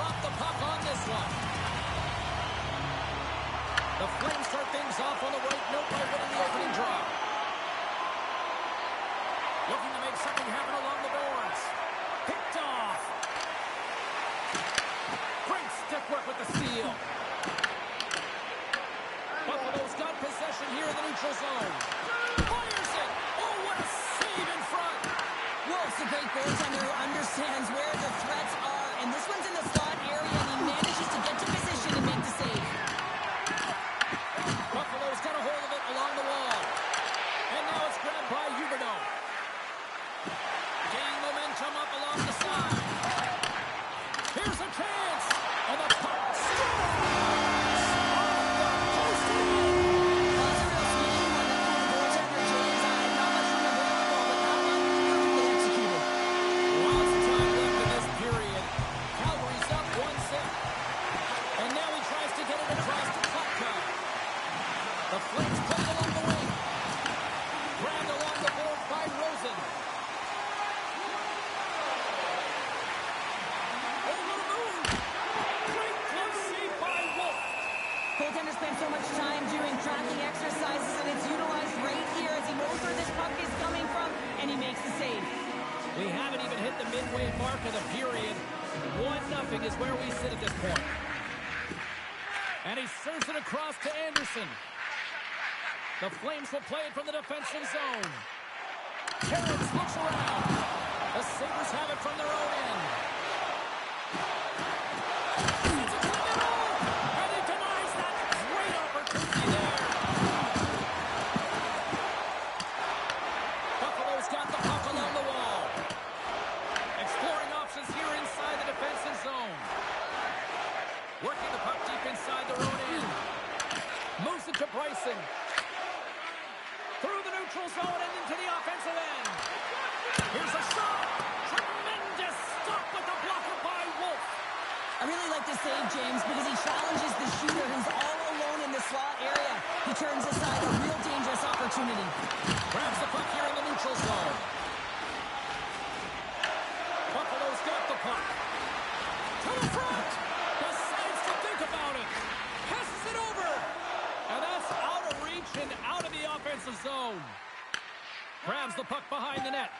drop the puck on this one. The Flames start things off on the right note by winning the opening draw. Looking to make something happen along the boards. Picked off. Great stick work with the steal. Buffalo's got possession here in the neutral zone. Fires it. Oh, what a save in front. Wolf's a great goaltender who understands where the threats are. And this one's in the slot area, and he manages to get to position and make the save. Buffalo's got a hold of it along the wall. And now it's grabbed by Huberdeau. Gaining momentum up along the side. Here's a chance. And the puck scores! Off the post. That's a real sneaky one that pulled the goaltender, James. Not much room available, but that one perfectly executed. Lots of time left in this period. Calgary's up 1-0. And now he tries to get it across to Kotka. The Flames play it along the wing. Grabbed along the board by Rosen. Over the move. Great glove save by Wolf. Goaltender spent so much time doing tracking exercises, and it's utilized right here as he knows where this puck is coming from, and he makes the save. We haven't even hit the midway mark of the period. 1-0 is where we sit at this point. And he serves it across to Anderson. The Flames will play it from the defensive zone. Terrence looks around. The Sabres have it from their own end. Sends it to the middle. And he denies that. Great opportunity there. Buffalo's got the puck along the wall. Exploring options here inside the defensive zone. Working the puck deep inside their own end. Moves it to Bryson. Through the neutral zone and into the offensive end. Here's a shot. Tremendous stop with the blocker by Wolf. I really like the save, James, because he challenges the shooter who's all alone in the slot area. He turns aside a real dangerous opportunity. Grabs the puck here in the neutral zone. Buffalo's got the puck. To the front. Decides to think about it. Passes it over. And that's out of reach and out of the offensive zone. Grabs the puck behind the net.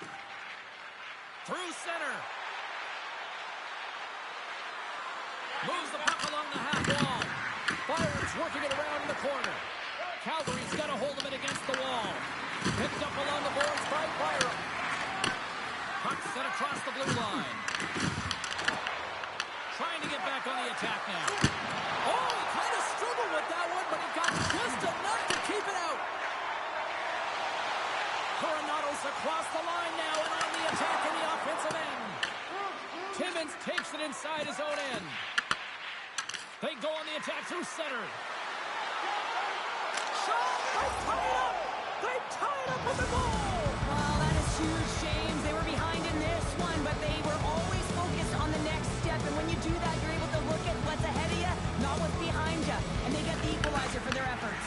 Through center. Moves the puck along the half wall. Byron's working it around in the corner. Calgary's got a hold of it against the wall. Picked up along the boards by Byron. Puck set across the blue line. Trying to get back on the attack now. Oh, he kind of struggled with that one, but he got just enough to keep it out. Coronado's across the line now and on the attack in the offensive end. Timmins takes it inside his own end. They go on the attack through center. Shot! They tie it up! They tie it up with the goal! Well, that is huge, James. They were behind in this one, but they were always focused on the next step. And when you do that, you're able to look at what's ahead of you, not what's behind you. And they get the equalizer for their efforts.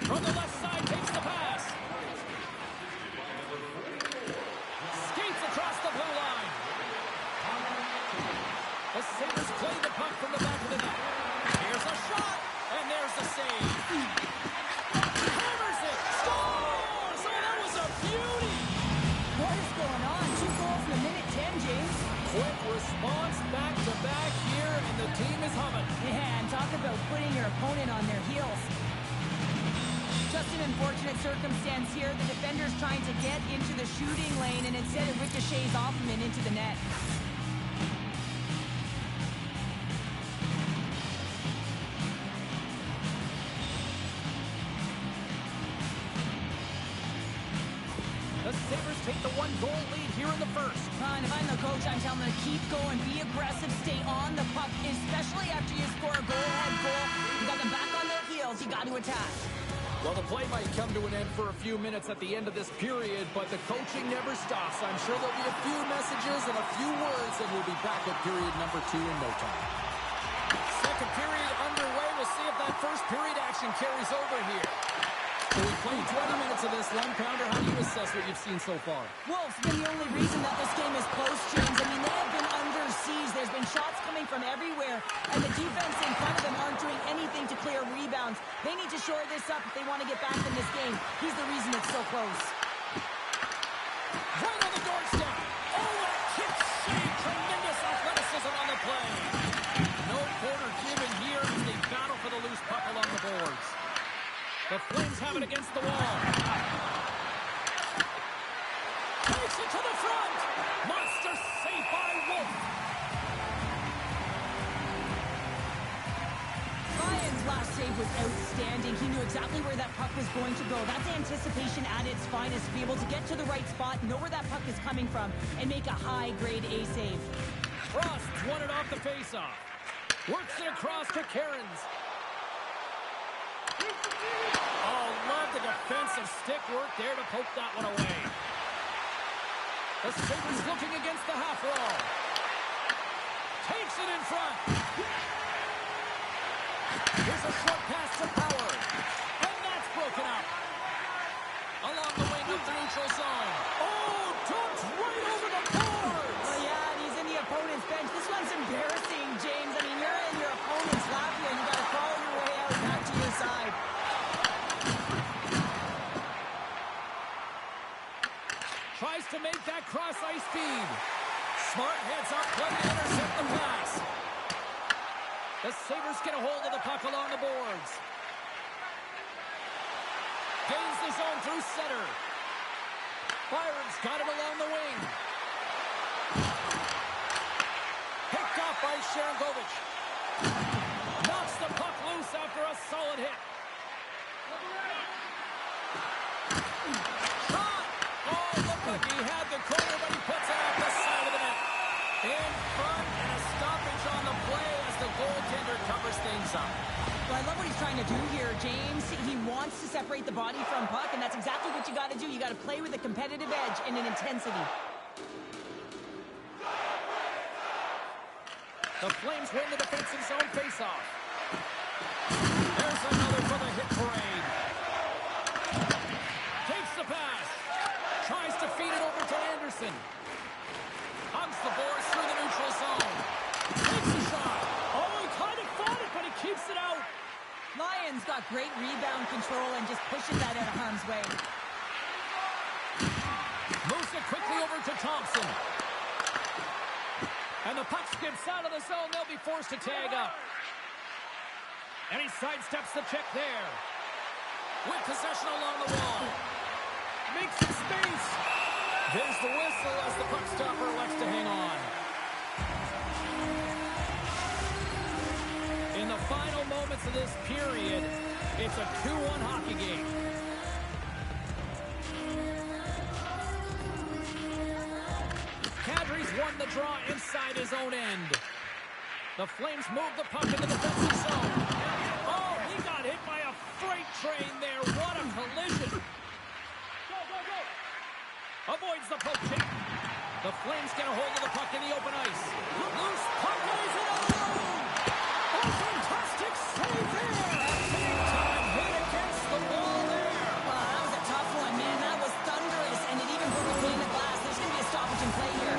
From the left side, takes the pass. Skates across the blue line. The Sabres play the puck from the back of the net. Here's a shot, and there's the save. Hammers it, scores! Oh, that was a beauty! What is going on? 2 goals in a minute 10, James. Quick response back-to-back here, and the team is humming. Yeah, and talk about putting your opponent on their heels. Just an unfortunate circumstance here. The defender's trying to get into the shooting lane, and instead it ricochets off him and into the net. The Sabres take the 1-goal lead here in the first. And if I'm the coach, I'm telling them to keep going, be aggressive, stay on the puck, especially after you score a goal-ahead goal. You got them back on their heels. You got to attack. Well, the play might come to an end for a few minutes at the end of this period, but the coaching never stops. I'm sure there'll be a few messages and a few words, and we'll be back at period number 2 in no time. Second period underway. We'll see if that first period action carries over here. So we played 20 minutes of this one-pounder. How do you assess us what you've seen so far. Well, it's been the only reason that this game is close, James. I mean, they have been under siege. There's been shots coming from everywhere, and the defense in front of them aren't doing anything to clear rebounds. They need to shore this up if they want to get back in this game. He's the reason it's so close. Right on the doorstep. Oh, that kick save. Tremendous athleticism on the play. No quarter given here as they battle for the loose puck along the boards. The Flames have it against the wall. Takes it to the front. Monster save by Wolf. Ryan's last save was outstanding. He knew exactly where that puck was going to go. That's anticipation at its finest. To be able to get to the right spot, know where that puck is coming from, and make a high-grade A save. Frost won it off the faceoff. Works it across to Cairns. Oh, love the defensive stick work there to poke that one away. The Sabres looking against the half wall. Takes it in front. Here's a short pass to Power. And that's broken up. Along the wing of the neutral zone. Oh, dumped right over the boards. Well, yeah, and he's in the opponent's bench. This one's embarrassing, James. I mean, you're in your opponent's lap here, and you got to crawl your way out back to your side. Tries to make that cross ice feed. Smart heads up, play to intercept the pass. The Sabres get a hold of the puck along the boards. Gains the zone through center. Byron's got it along the wing. Picked off by Sharangovich. Knocks the puck loose after a solid hit. Shot! Oh, looked like he had the corner, but he puts it off the side of the net. In front, and a stoppage on the play as the goaltender covers things up. Well, I love what he's trying to do here, James. He wants to separate the body from puck, and that's exactly what you got to do. You got to play with a competitive edge and an intensity. The Flames win the defensive zone faceoff. There's another for the hit parade. Takes the pass. Tries to feed it over to Anderson. Hugs the boards through the neutral zone. Takes a shot. Oh, he kind of fought it, but he keeps it out. Lions got great rebound control and just pushes that out of harm's way. Moves it quickly over to Thompson. And the puck skips out of the zone. They'll be forced to tag up. And he sidesteps the check there. With possession along the wall. Makes some space. There's the whistle as the puck stopper elects to hang on. In the final moments of this period, it's a 2-1 hockey game. Kadri's won the draw inside his own end. The Flames move the puck in the defensive zone. Oh, he got hit by a freight train there. What a collision. Go, go, go. Avoids the poke check. The Flames get a hold of the puck in the open ice. Loose puck lays it alone. Oh, fantastic save there. Big time hit against the wall there. Wow, that was a tough one, man. That was thunderous, and it even broke a pane of glass. There's going to be a stoppage in play here.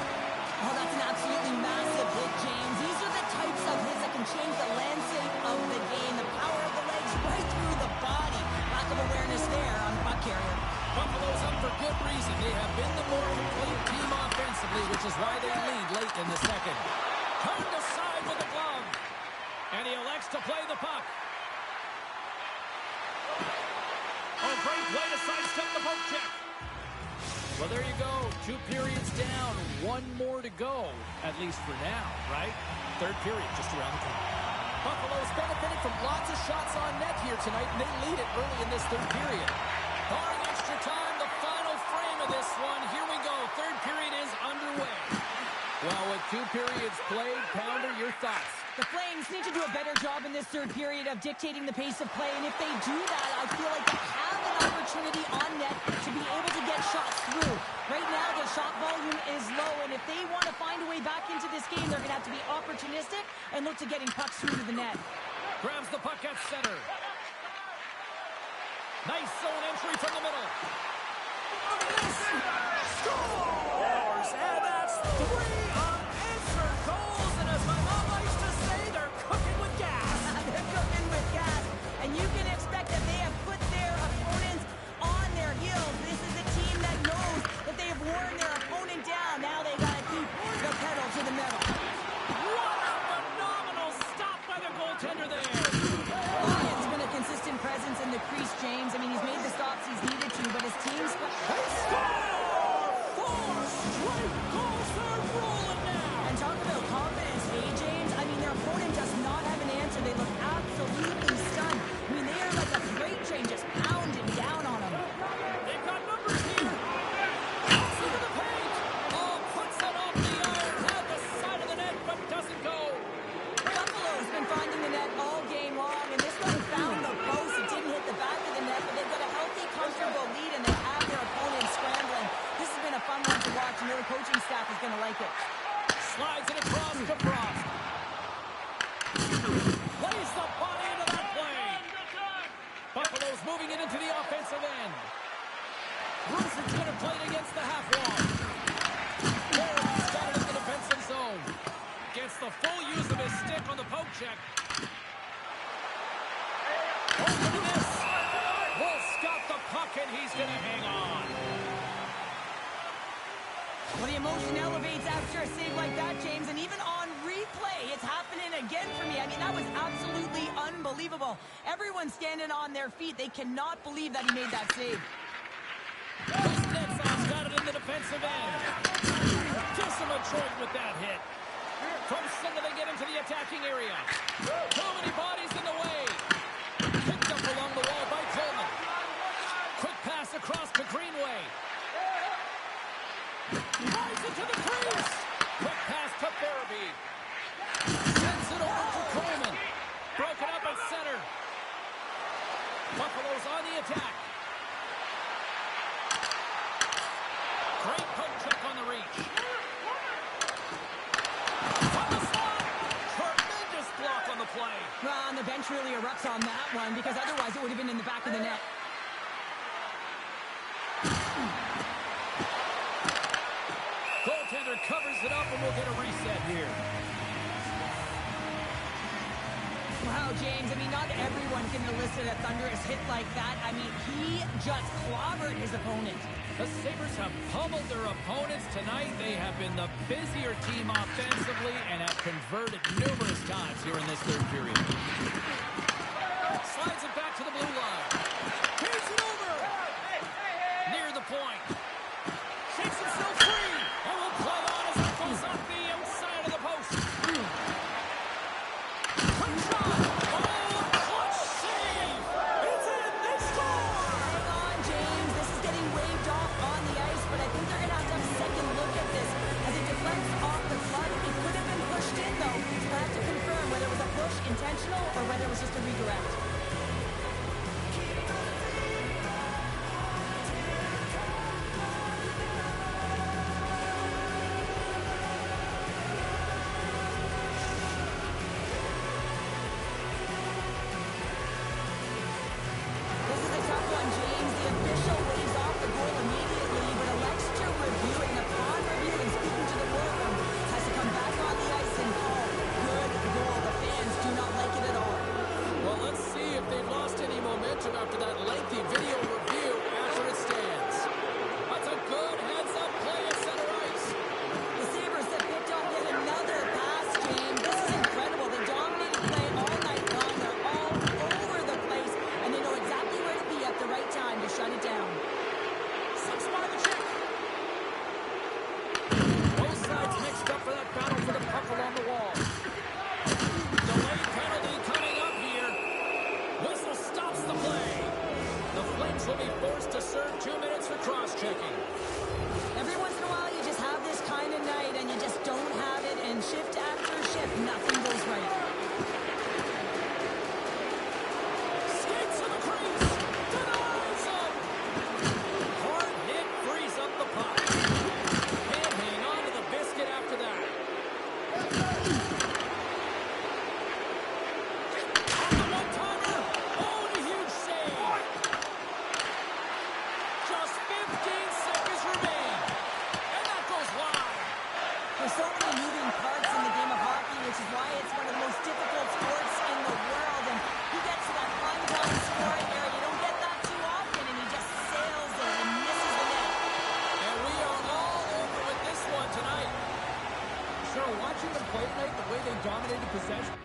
Oh, that's an absolutely massive hit, James. These are the types of hits that can change the landscape of the game. The power of the legs right through the body. Lack of awareness there on the puck carrier. Buffalo's up for good reason. They have been the more complete team offensively, which is why they lead late in the second. Turned aside with a glove. And he elects to play the puck. Oh, great way to sidestep the poke check. Well, there you go. 2 periods down. 1 more to go, at least for now, right? Third period just around the corner. Buffalo's benefited from lots of shots on net here tonight, and they lead it early in this third period. Barring extra time, the final frame of this one. Here we go. Third period is underway. Well, with 2 periods played, Pounder, your thoughts? The Flames need to do a better job in this third period of dictating the pace of play, and if they do that, I feel like they have an opportunity on net to be able to get shots through. Right now, their shot volume is low, and if they want to find a way back into this game, they're going to have to be opportunistic and look to getting pucks through to the net. Grabs the puck at center. Nice zone entry from the middle. staff is going to like it. Slides it across to Frost. Lays the body into that play. Buffalo's moving it into the offensive end. Bruce's going to play it against the half wall. There, he's got it in the defensive zone. Gets the full use of his stick on the poke check. Open to this. Will stop the puck, and he's going to hang on. Well, the emotion elevates after a save like that, James, and even on replay, it's happening again for me. I mean, that was absolutely unbelievable. Everyone's standing on their feet. They cannot believe that he made that save. Kuznetsov's got it in the defensive end. Gives him a choice with that hit. From center, they get into the attacking area. Too many bodies in the way. Picked up along the wall by Coleman. Quick pass across to Greenway. Rides into the crease. Quick pass to Farabee. Sends it over to Coleman. Broken up at center. Buffalo's on the attack. Great poke check on the reach. From the slot. Tremendous block on the play. Well, and the bench really erupts on that one because otherwise it would have been in the back of the net. Goaltender covers it up, and we'll get a reset here. Wow, James, I mean, not everyone can elicit a thunderous hit like that. I mean, he just clobbered his opponent. The Sabres have pummeled their opponents tonight. They have been the busier team offensively and have converted numerous times here in this third period. Slides it back to the blue line. Here's it over. Near the point. Shakes himself free. And will play on as it goes off the inside of the post. Quick shot. Oh, clutch save. It's in. They score. Hang on, James. This is getting waved off on the ice, but I think they're going to have a second look at this. As it deflects off the flood, it could have been pushed in, though. So I have to confirm whether it was a push intentional or whether it was just a redirect. This is a tough one, James. The official waves off the goal immediately, but elects to review it. And upon review and speaking to the war room, has to come back on the ice and call good goal. The fans do not like it at all. Well, let's see if they've lost any momentum after that lengthy video review after it stands. That's a good heads-up play at center ice. The Sabres have picked up yet another pass, James. This is incredible. They dominated play all night long. They're all over the place, and they know exactly where to be at the right time to shut it down. Slips by the check. Both sides mixed up for that battle for the puck along the wall. Delayed penalty coming up here. Whistle stops the play. The Flames will be forced to serve 2 minutes for cross-checking. Every once in a while, you just have this kind of night, and you just don't have it, and shift after shift, nothing goes right. Skates in the crease. Denies him. Hard hit frees up the puck. Can't hang on to the biscuit after that. On the one-timer. Oh, and a huge save. Just 15 seconds remain. And that goes wide. There's so many moving parts in the game of hockey, which is why it's one of the most difficult sports in the world. And he gets to that fine-time scoring area. You don't get that too often, and he just sails it and misses the net. And we are all over with this one tonight. Sure, watching them play tonight, the way they dominated possession.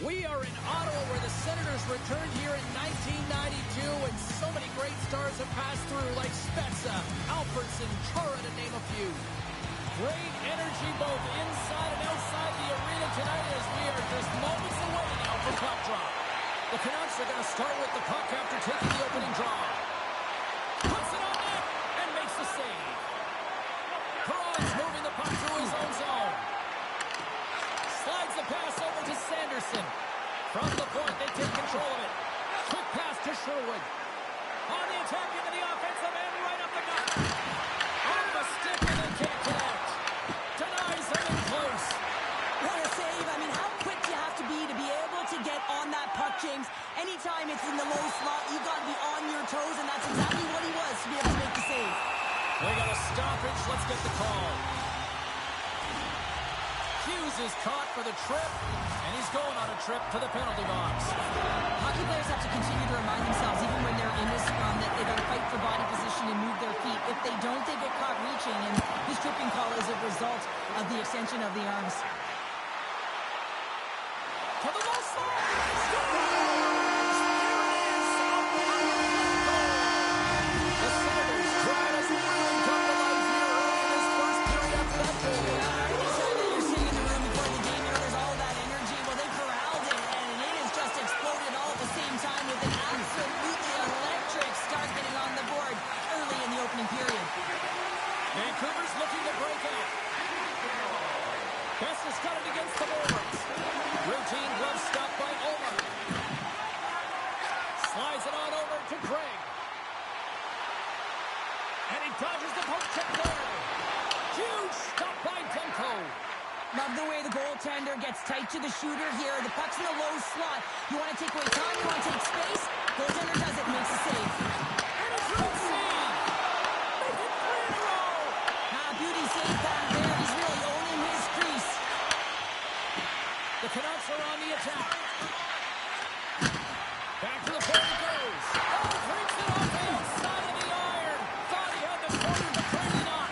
We are in Ottawa, where the Senators returned here in 1992, and so many great stars have passed through, like Spezza, Alfredson, Chara, to name a few. Great energy both inside and outside inside the arena tonight as we are just moments away now from puck drop. The Canucks are going to start with the puck after taking the opening draw. Puts it on net and makes the save. Perron's moving the puck through his own zone. Slides the pass over to Sanderson. From the point, they take control of it. Quick pass to Sherwood. On the attack into the offensive end, right up the gut. On the stick and they can't connect. Denies them in close. What a save. I mean, how quick you have to be able to get on that puck, James. Anytime it's in the low slot, you've got to be on your toes, and that's exactly what he was to be able to make the save. We got a stoppage. Let's get the call. Hughes is caught for the trip, and he's going on a trip to the penalty box. Hockey players have to continue to remind themselves, even when they're in this scrum, that they got to fight for body position and move their feet. If they don't, they get caught reaching, and this tripping call is a result of the extension of the arms. To the low slot. Scores! Here it is. The Senators trying to really come to life here early in this first period after that goal. Anytime that you're sitting in the room before the game, you know there's all that energy. Well, they corralled it, and it has just exploded all at the same time with an absolutely electric start getting on the board early in the opening period. Vancouver's looking to break out. Best has got it against the boards. Routine glove stop by Omar. Slides it on over to Craig. And he dodges the poke check there. Huge stop by Demko. Love the way the goaltender gets tight to the shooter here. The puck's in the low slot. You want to take away time, you want to take space. Goaltender does it, makes a save. And a great save. Make it 3 in a row. Beauty save back there. He's really owning his crease. The Canucks are on the attack. Back to the point it goes. Oh, drinks it off the outside of the iron. Thought he had the corner, but clearly not.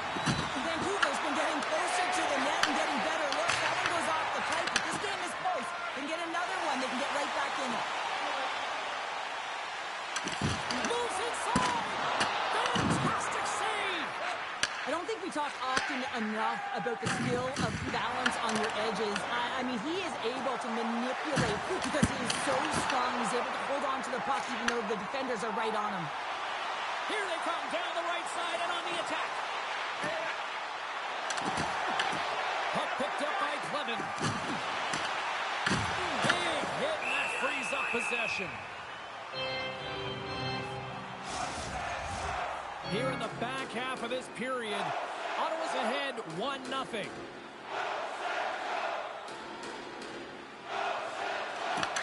Vancouver's been getting closer to the net and getting better looks. That one goes off the pipe. If this game is close, they can get another one. They can get right back in it. Moves inside. Fantastic save. I don't think we talk often enough about the skill of balance on your edges. I mean, he is able to manipulate because he is so strong. He's able to hold on to the puck even though the defenders are right on him. Here they come down the right side and on the attack. Puck picked up by Clevin. Big hit, and that frees up possession. Here in the back half of this period, Ottawa's ahead 1-0.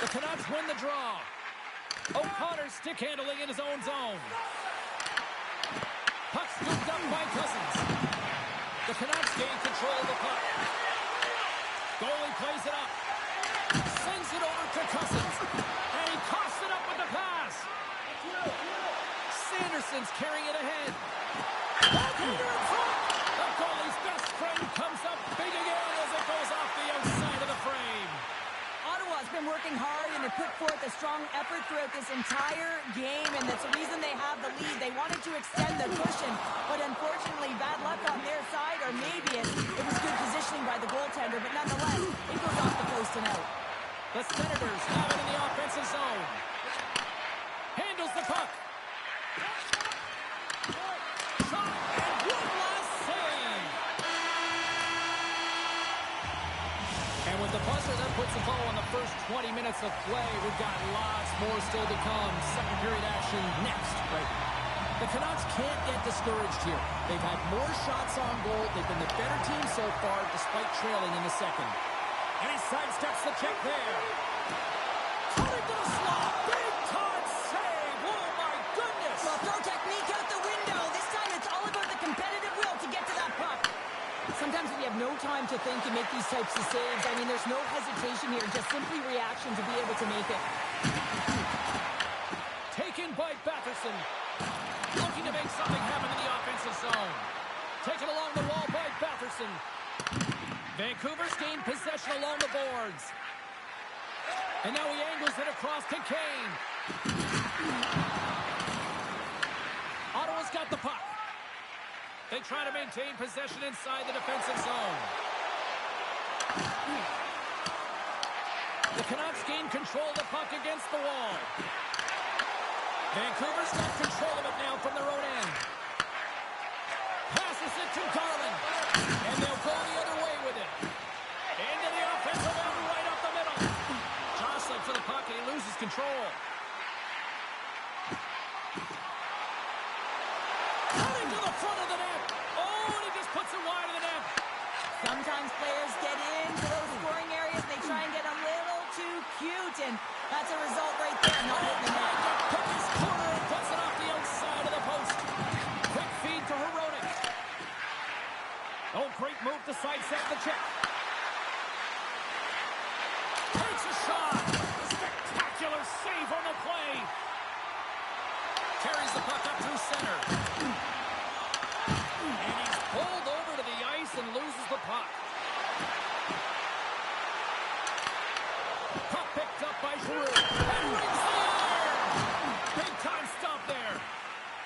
The Canucks win the draw. O'Connor stick handling in his own zone. Puck scooped up by Cousins. The Canucks gain control of the puck. Goalie plays it up. Sends it over to Cousins. And he coughs it up with the pass. Sanderson's carrying it ahead. O'Connor in front. The goalie's best friend comes up big again as it goes off the outside of the frame. Ottawa's been working hard and they put forth a strong effort throughout this entire game, and that's the reason they have the lead. They wanted to extend the cushion, but unfortunately bad luck on their side, or maybe it was good positioning by the goaltender, but nonetheless, it goes off the post and out. The Senators have it in the offensive zone. Handles the puck. Shot, and one last save. And with the buzzer, that puts a bow on the first 20 minutes of play. We've got lots more still to come. Second period action next. Right. The Canucks can't get discouraged here. They've had more shots on goal. They've been the better team so far, despite trailing in the second. And he sidesteps the check there. Cutting to the slot. Big time save. Oh, my goodness. Well, throw technique out the window. This time it's all about the competitive will to get to that puck. Sometimes we have no time to think and make these types of saves. I mean, there's no hesitation here, just simply reaction to be able to make it. Taken by Batherson. Looking to make something happen in the offensive zone. Taken along the wall by Batherson. Vancouver's gained possession along the boards. And now he angles it across to Kane. Ottawa's got the puck. They try to maintain possession inside the defensive zone. The Canucks gain control of the puck against the wall. Vancouver's got control of it now from their own end. Passes it to Garland. And they'll go the other way with it. Into the offensive end, right up the middle. Jostling for the puck, and he loses control. Cutting to the front of the net. Oh, and he just puts it wide of the net. Sometimes players get into those scoring areas. They try and get a little too cute, and that's a result right there. Not hitting the net. Put this corner and puts it off the outside of the post. Quick feed to Hronek. Oh, great move to sidestep the check. Takes a shot. Spectacular save on the play. Carries the puck up through center. And he's pulled over to the ice and loses the puck. Puck picked up by Giroux. And rings the iron. Big time stop there.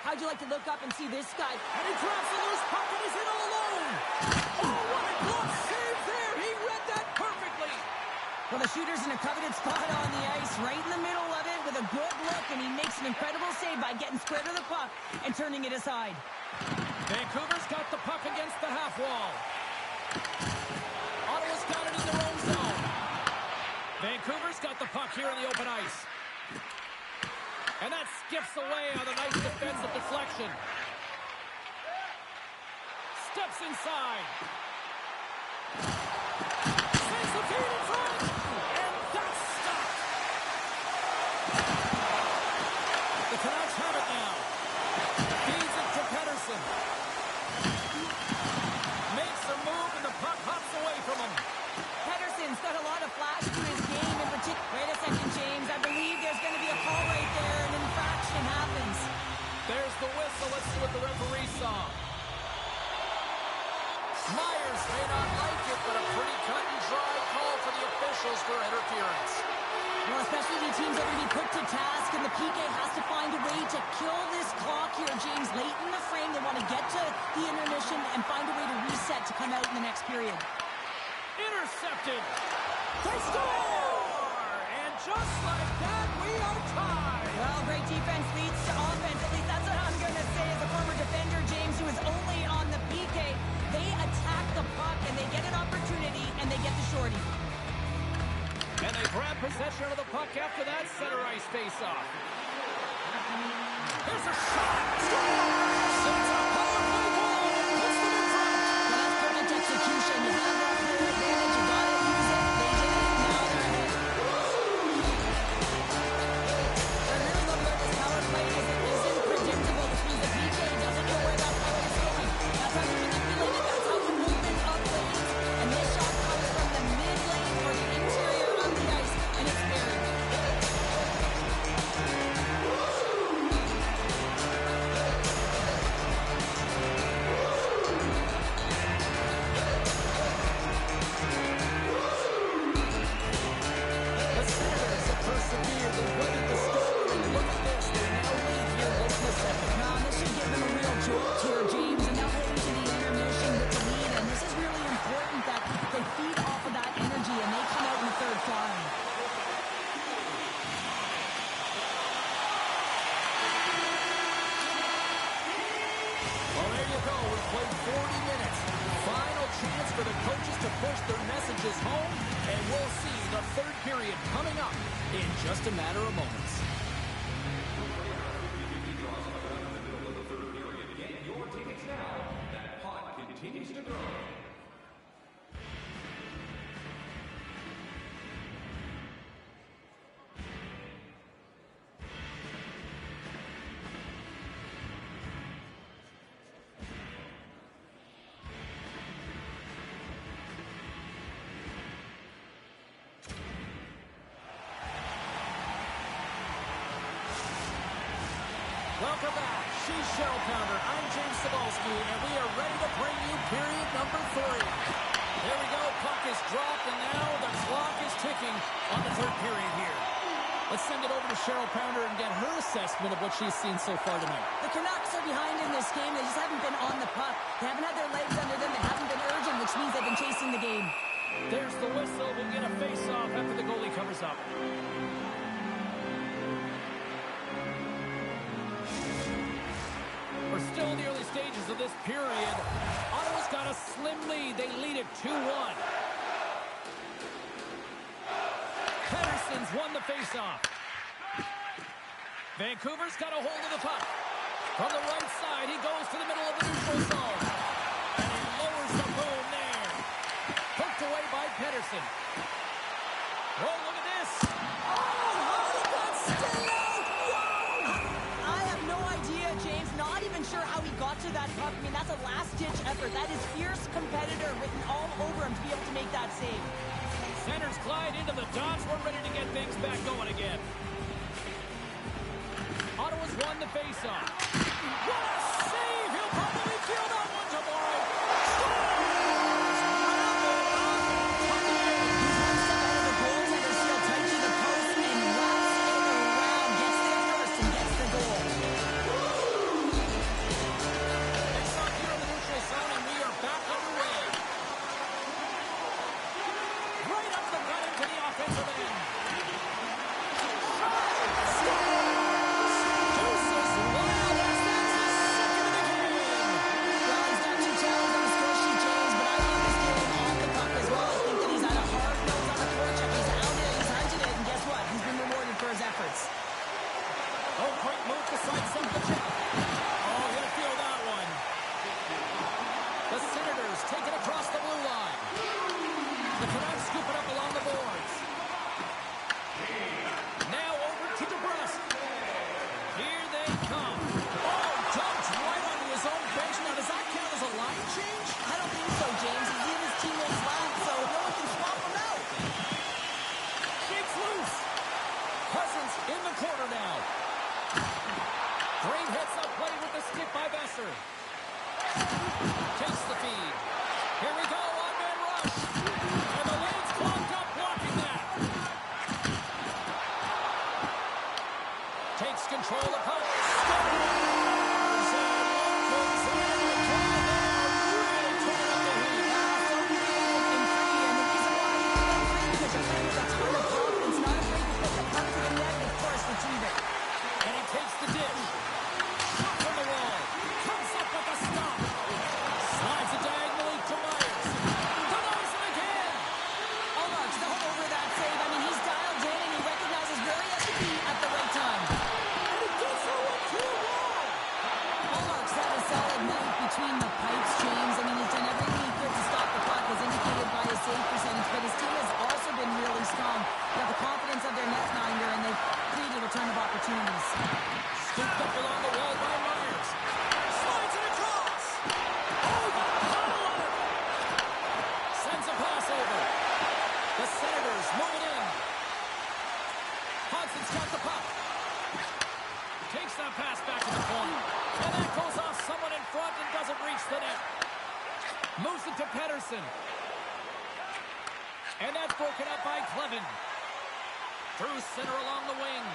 How'd you like to look up and see this guy? And he drops a loose puck and he's in all alone. Oh, what a glove save there. He read that perfectly. Well, the shooter's in a coveted spot on the ice, right in the middle of it with a good look, and he makes an incredible save by getting square to the puck and turning it aside. Vancouver's got the puck against the half wall. Ottawa's got it in their own zone. Vancouver's got the puck here in the open ice. And that skips away on a nice defensive deflection. Steps inside. Sends the feed in front. And that's stopped. The Canucks have it now. Feeds it to Pettersson. Makes a move and the puck hops away from him. Pettersson's got a lot of flash to his game in particular. Wait a second, James. I believe there's going to be a call right there. An infraction happens. There's the whistle. Let's see what the referee saw. Myers may not like it, but a pretty cut and dry call for the officials for interference. Well, especially the teams are going to be put to task, and the PK has to find a way to kill this clock here, James. Late in the frame, they want to get to the intermission and find a way to reset to come out in the next period. Intercepted. They score! And just like that, we are tied. Well, great defense leads to offense. At least that's what I'm going to say as a former defender, James, who is only on the PK. They attack the puck, and they get an opportunity, and they get the shorty. And they grab possession of the puck after that center ice face-off. Here's a shot. Sends a power play goal and puts them in front. Well, that's perfect execution. You have that clear advantage. You got to use it. They did it. Now they're ahead. What I really love about this power play is it isn't predictable, which means the PK doesn't know where that power is going. That's how you manipulate it. That's how the movement of lanes. And this shot comes from the mid lane or the interior of the ice, and it's buried. The Senators have persevered. They weathered the storm. And look at this. They now lead here late in the second. Now, this should give them a real jolt here, James, and they'll head into the intermission with the lead, and this is really important that they feed off of that energy and they come out in the third flying. Well, there you go. We've played 40 minutes. Final chance for the coaches to push their messages home, and we'll see the third period coming up in just a matter of moments. Get your tickets now. That pot continues to grow. Welcome back. She's Cheryl Pounder. I'm James Cebulski, and we are ready to bring you period number 3. Here we go. Puck is dropped, and now the clock is ticking on the third period here. Let's send it over to Cheryl Pounder and get her assessment of what she's seen so far tonight. The Canucks are behind in this game. They just haven't been on the puck. They haven't had their legs under them. They haven't been urgent, which means they've been chasing the game. There's the whistle. We'll get a face-off after the goalie covers up. We're still in the early stages of this period. Ottawa's got a slim lead. They lead it 2-1. Pettersson's won the face-off. Vancouver's got a hold of the puck. From the right side, he goes to the middle of the neutral zone. And he lowers the boom there. Hooked away by Pettersson. Oh, look at this. Oh, how did that stay out? Wow! I have no idea, James. Not even sure how he got to that puck. I mean, that's a last-ditch effort. That is fierce competitor written all over him to be able to make that save. Centers glide into the dots. We're ready to get things back going again. Ottawa's won the faceoff. What a save! He'll probably feel that one tomorrow. Takes the feed. Here we go, one-man rush. And the lane's clogged up blocking that. Takes control of the puck. Scores! And Lundqvist in the try there. Really turning up the heat. So creative and free. And the reason why he's so free because you're playing with a ton of confidence. Not afraid to put the puck to the net and, of course, retrieve it. And he takes the dish. Shot from the wall. Comes up with a stop. Slides it diagonally to Myers. Denies it again. Ullmark's all over that save. I mean, he's dialed in and he recognizes where he has to be at the right time. And he gets her to the wall. Ullmark's had a solid night between the pipes, James. I mean, he's done everything he could to stop the puck, as indicated by his save percentage, but his team has also been really strong. They have the confidence of their netminder, and they've created a ton of opportunities. Scooped up along the wall by Myers. Slides it across. Oh, the pile on it. Sends a pass over. The Senators move it in. Hudson's got the puck. Takes that pass back to the corner. And that goes off someone in front and doesn't reach the net. Moves it to Pettersson. And that's broken up by Clevin. Through center along the wing.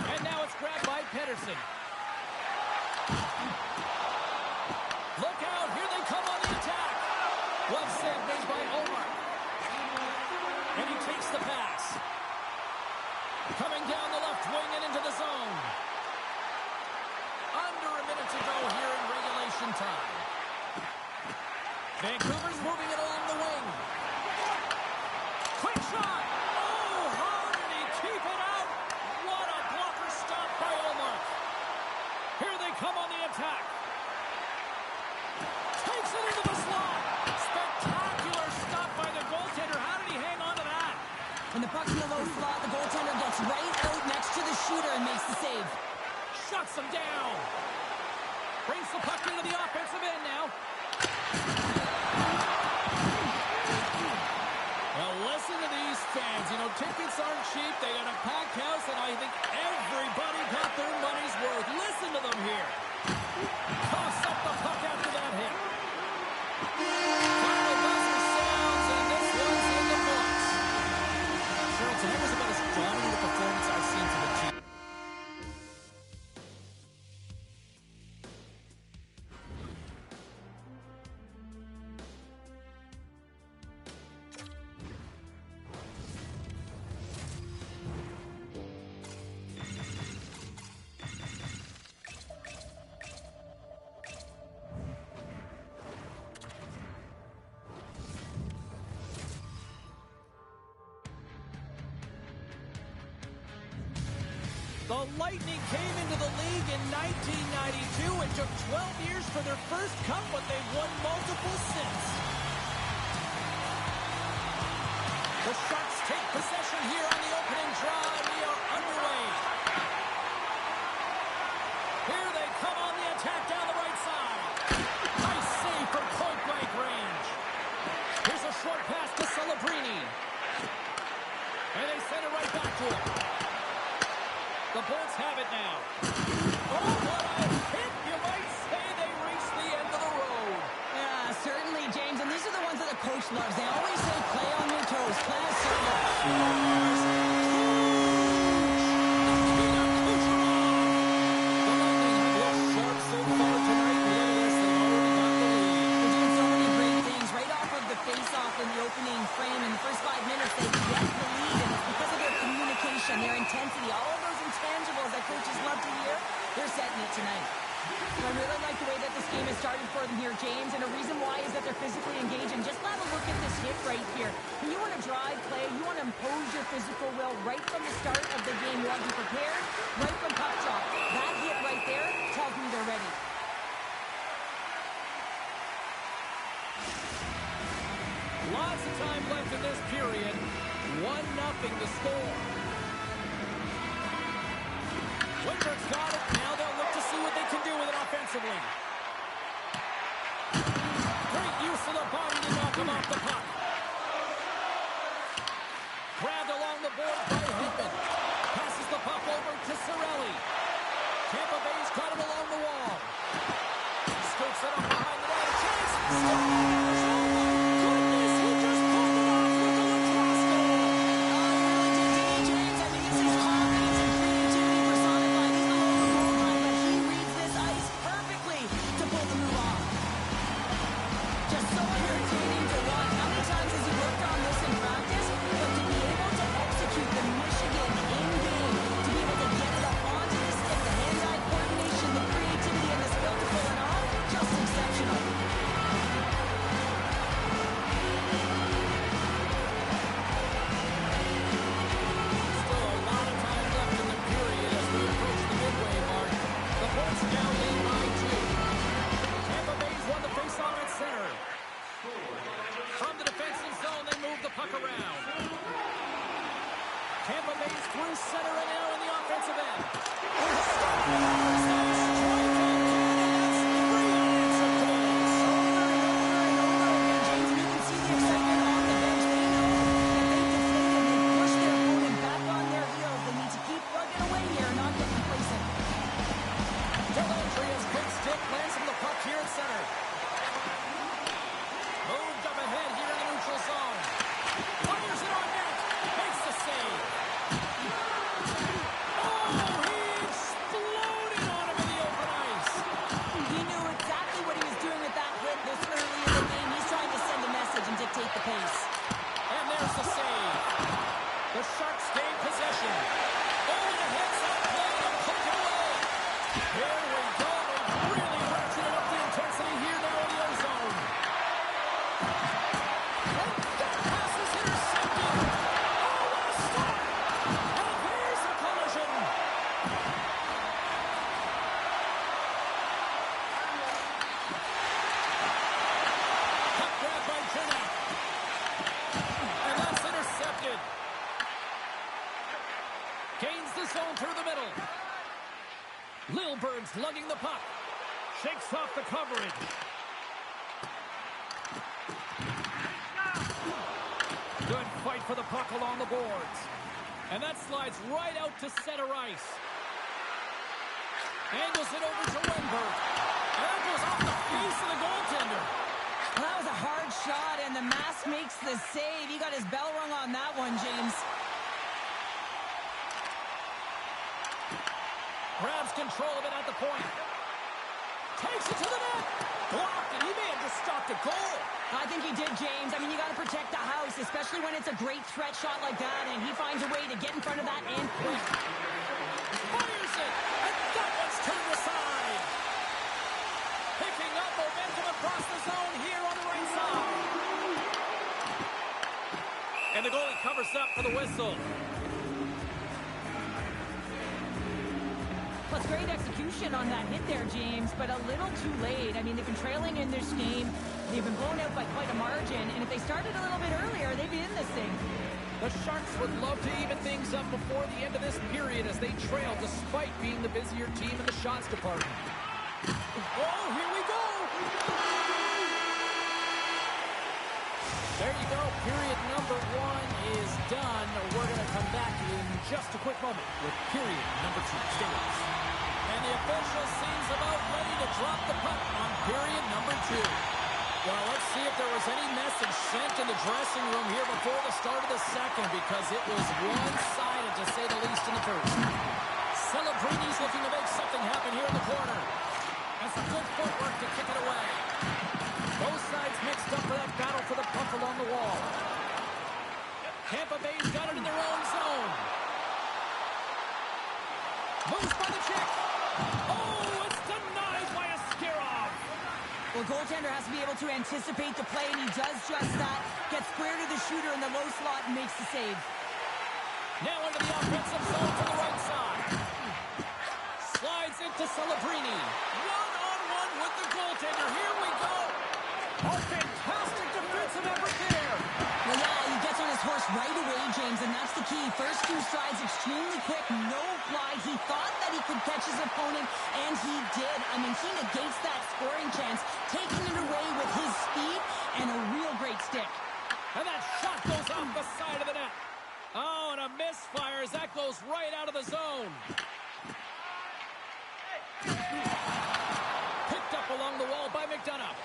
And now it's grabbed by Pettersson. Look out, here they come on the attack. Glove save made by Omar. And he takes the pass. Coming down the left wing and into the zone. Under a minute to go here in regulation time. Vancouver's moving it along the wing. Quick shot! Oh, how did he keep it out? What a blocker stop by Omar. Here they come on the attack. Takes it into the slot. Spectacular stop by the goaltender. How did he hang on to that? When the puck's in the low slot, the goaltender gets right out next to the shooter and makes the save. Shuts him down. Brings the puck into the offensive end now. Well, listen to these fans. You know, tickets aren't cheap. They got a packed house, and I think everybody got their money's worth. Listen to them here. Toss up the puck after that hit. Final buzzer sounds, and this one's in the books. Sherrilton, that was about as dominant a performance I've seen from the team. The Lightning came into the league in 1992. It took 12 years for their first cup, but they've won multiple since. The Sharks take possession here on the opening draw, and we are underway. Here they come on the attack down the right side. Nice save from point-blank range. Here's a short pass to Celebrini. And they send it right back to him. The Bolts have it now. Oh, what a hit! You might say they reached the end of the road. Yeah, certainly, James. And these are the ones that the coach loves. They always say, play on your toes, play a service. Face-off in the opening frame. In the first 5 minutes, they get the lead, and it's because of their communication, their intensity, all of those intangibles that coaches love to hear. They're setting it tonight. So I really like the way that this game has started for them here, James, and the reason why is that they're physically engaged. And just have a look at this hit right here. When you want to drive play, you want to impose your physical will right from the start of the game. You want to be prepared right from puck drop. That hit right there tells me they're ready. Lots of time left in this period. 1-0 to score. Windberg's got it. Now they'll look to see what they can do with it offensively. Great use of the body to knock him off the puck. Grabbed along the board by Hickman. Passes the puck over to Cirelli. Tampa Bay's got him along the wall. Scoops it up behind the net. Chase! Tampa Bay's through center and now in the offensive end. James, you can see the excitement on the bench. They know that they defended and pushed their opponent back on their heels. They need to keep plugging away here and not get complacent. Delantria's big stick lands from the puck here at center. Moved up ahead here in the neutral zone. Fires it on net. Makes the save. Oh, he exploded on him in the open ice. He knew exactly what he was doing with that hit this early in the game. He's trying to send a message and dictate the pace. And there's the save. The Sharks gain possession. Oh, the heads up play and hook it away. Here we go. They've really ratcheted up the intensity here now in the ozone. Gains the zone through the middle. Lilburne's lugging the puck. Shakes off the coverage. Good fight for the puck along the boards. And that slides right out to center ice. Angles it over to Windberg. And that goes off the face of the goaltender. Well, that was a hard shot, and the mask makes the save. He got his bell rung on that one, James. Grabs control of it at the point. Takes it to the net. Blocked it. He may have just stopped a goal. I think he did, James. I mean, you got to protect the house, especially when it's a great threat shot like that, and he finds a way to get in front of that and quick. Fires it, and that one's turned aside. Picking up momentum across the zone here on the right side. And the goalie covers up for the whistle. it's great execution on that hit there, James, but a little too late. I mean, they've been trailing in this game. They've been blown out by quite a margin, and if they started a little bit earlier, they'd be in this thing. The Sharks would love to even things up before the end of this period as they trail despite being the busier team in the shots department. Oh, here we go! There you go. Period number 1 is done. We're going to come back in just a quick moment with period number 2. Stay with us. And the official seems about ready to drop the puck on period number 2. Well, let's see if there was any message sent in the dressing room here before the start of the second, because it was one-sided, to say the least, in the first. Celebrini's looking to make something happen here in the corner. And some good footwork to kick it away. Both sides mixed up for that battle for the puck along the wall. Tampa Bay's got it in their own zone. Moves by the check. Oh, it's denied by Askarov. Well, goaltender has to be able to anticipate the play, and he does just that. Gets square to the shooter in the low slot and makes the save. Now into the offensive zone to the right side. Slides into Celebrini. One-on-one with the goaltender. Here we go. A fantastic defensive effort there. Well, yeah, he gets on his horse right away, James, and that's the key. First 2 strides extremely quick, no glide. He thought that he could catch his opponent, and he did. I mean, he negates that scoring chance, taking it away with his speed and a real great stick. And that shot goes off the side of the net. Oh, and a misfire as that goes right out of the zone. Picked up along the wall by McDonough.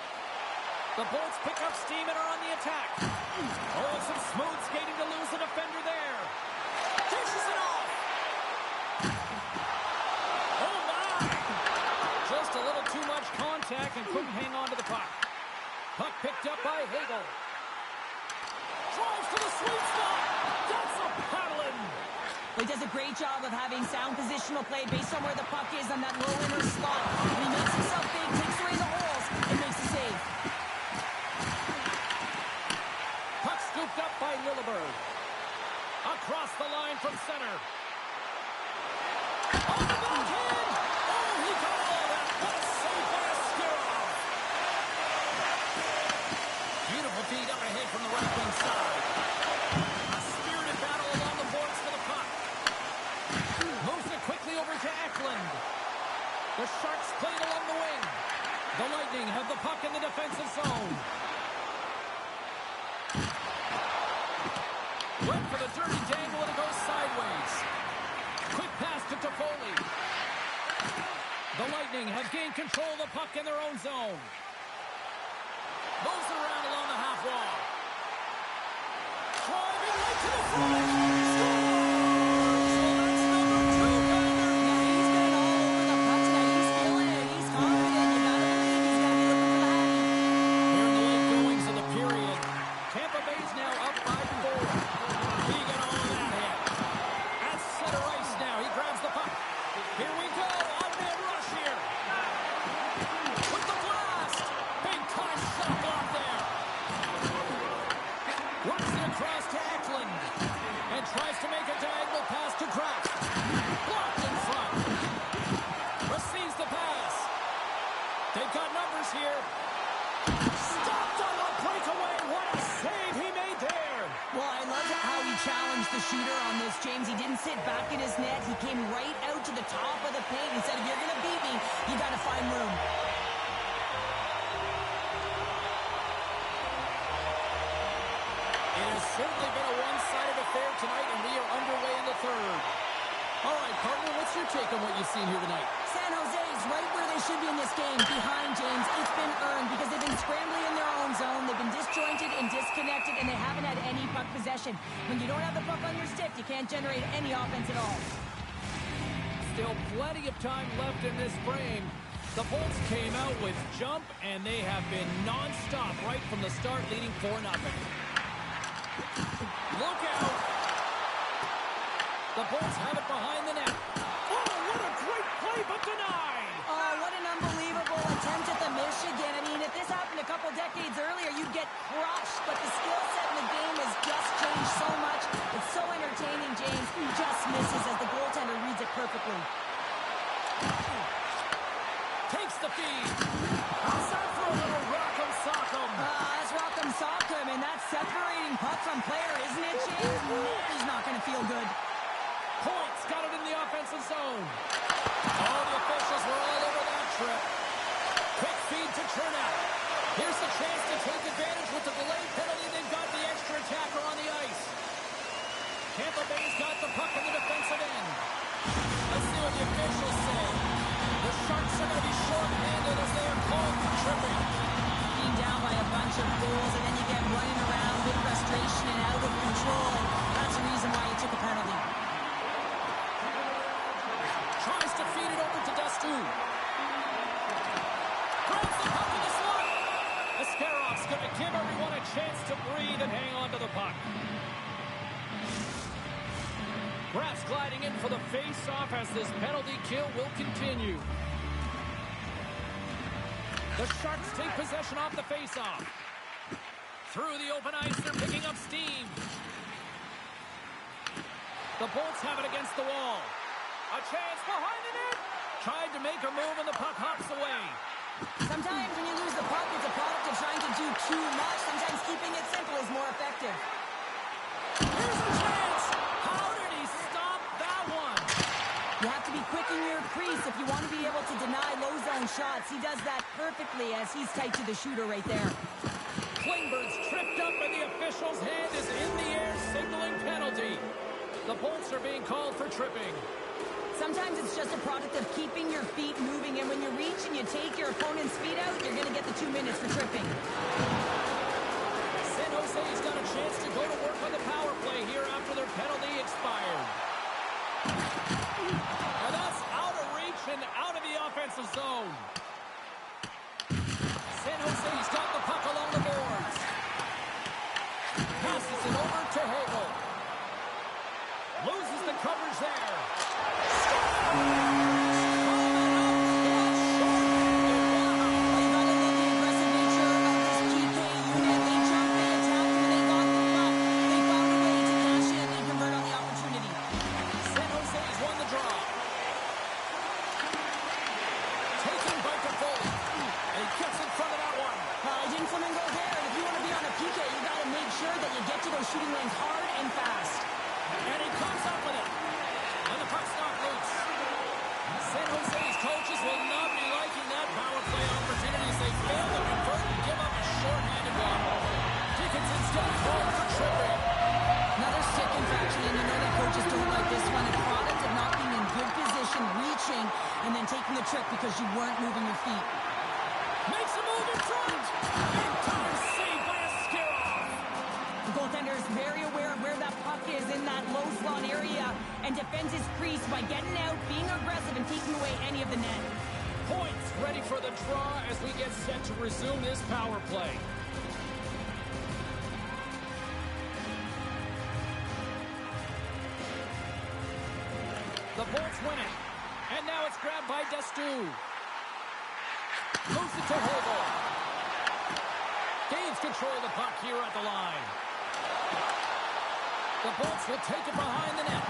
The Bolts pick up steam and are on the attack. Oh, and some smooth skating to lose the defender there. Dishes it off. Oh, my. Just a little too much contact and couldn't hang on to the puck. Puck picked up by Hagel. Drives to the sweet spot. That's a paddling. He does a great job of having sound positional play based on where the puck is on that low inner slot. And he makes himself big, takes away the holes, and makes the save. Puck scooped up by Lilleberg. Across the line from center. On the backhand! Oh, he got all that. What a save by Askarov. Beautiful feed up ahead from the right wing side. A spirited battle along the boards for the puck. Moves it quickly over to Eklund. The Sharks play it along the wing. The Lightning have the puck in the defensive zone. Went for the dirty dangle and it goes sideways. Quick pass to Toffoli. The Lightning have gained control of the puck in their own zone. Moves it around along the half wall. Driving right to the front. Scores! Well, that's number 2, Bender. Yeah, he's been all over the puck tonight. He's feeling it. He's confident. You gotta believe he's gonna be looking for the hattie. Here in the late goings of the period, Tampa Bay's now up by 4. He got all of that hit. At center ice now. He grabs the puck. Here we go. On-man rush here. With the blast. Big time shot off there. Works it across to Eklund. And tries to make a diagonal pass to Kraft. Blocked in front. Receives the pass. They've got numbers here. Stopped on the breakaway. What a save he made there. Well, I love how he challenged the shooter on this, James. He didn't sit back in his net. He came right out to the top of the paint and said, if you're going to beat me, you got to find room. It has certainly been a one-sided affair tonight, and we are underway in the third. All right, partner, what's your take on what you've seen here tonight? San Jose is right where they should be in this game, behind James. It's been earned because they've been scrambling in their own zone. They've been disjointed and disconnected, and they haven't had any puck possession. When you don't have the puck on your stick, you can't generate any offense at all. Still plenty of time left in this frame. The Bolts came out with jump, and they have been non-stop right from the start, leading 4-0. Look out! The Bolts have it behind the net. Oh, what a great play, but denied! Oh, what an unbelievable attempt at the Michigan. I mean, if this happened a couple decades earlier, you'd get crushed. But the skill set in the game has just changed so much. It's so entertaining, James. He just misses as the goaltender reads it perfectly. the feed. How's that for a little rock'em sock'em? That's rock'em sock'em, and that's separating puck from player, isn't it, James? He's not going to feel good. Points got it in the offensive zone. Oh, the officials were all over that trip. Quick feed to Chernak. Here's the chance to take advantage with the delayed penalty. They've got the extra attacker on the ice. Tampa Bay's got the puck in the defensive end. Let's see what the officials say. The Sharks are going to be short-handed as they are called for tripping. Being down by a bunch of goals, and then you get running around with frustration and out of control, and that's the reason why you took a penalty. Tries to feed it over to Dastu. Grabs the puck in the slot. Ascarov's going to give everyone a chance to breathe and hang on to the puck. Grass gliding in for the face-off as this penalty kill will continue. The Sharks take possession off the face-off. Through the open ice, they're picking up steam. The Bolts have it against the wall. A chance behind the net. Tried to make a move and the puck hops away. Sometimes when you lose the puck, it's a product of trying to do too much. Sometimes keeping it simple is more effective. Here's a chance. How did he stop that one? You have to be quick in your crease if you want to be able to deny low zone shots. He does that perfectly as he's tight to the shooter right there. Klingberg's tripped up and the official's hand is in the air signaling penalty. The Bolts are being called for tripping. Sometimes it's just a product of keeping your feet moving, and when you reach and you take your opponent's feet out, you're going to get the 2 minutes for tripping. San Jose's got a chance to go to work on the power play here after their penalty expired. And that's out of reach and out of the offensive zone. San Jose's got the puck along the boards. Passes it over to Hagel. Loses the coverage there. Shooting lanes hard and fast. And he comes up with it. And the puck's not loose. San Jose's coaches will not be liking that power play opportunities. They fail to convert and give up a short-handed one. Dickinson's got called for tripping. Another stick infraction, and you know that coaches don't like this one. A product of not being in good position, reaching, and then taking the trick because you weren't moving your feet. Makes a move in front. Big time save by Askarov. The goaltender is very aware of where that puck is in that low slot area and defends his crease by getting out, being aggressive, and taking away any of the net. Points ready for the draw as we get set to resume this power play. The Bolts win it. And now it's grabbed by Dastu. Moves it to Hagel. Gains control of the puck here at the line. The Bolts will take it behind the net.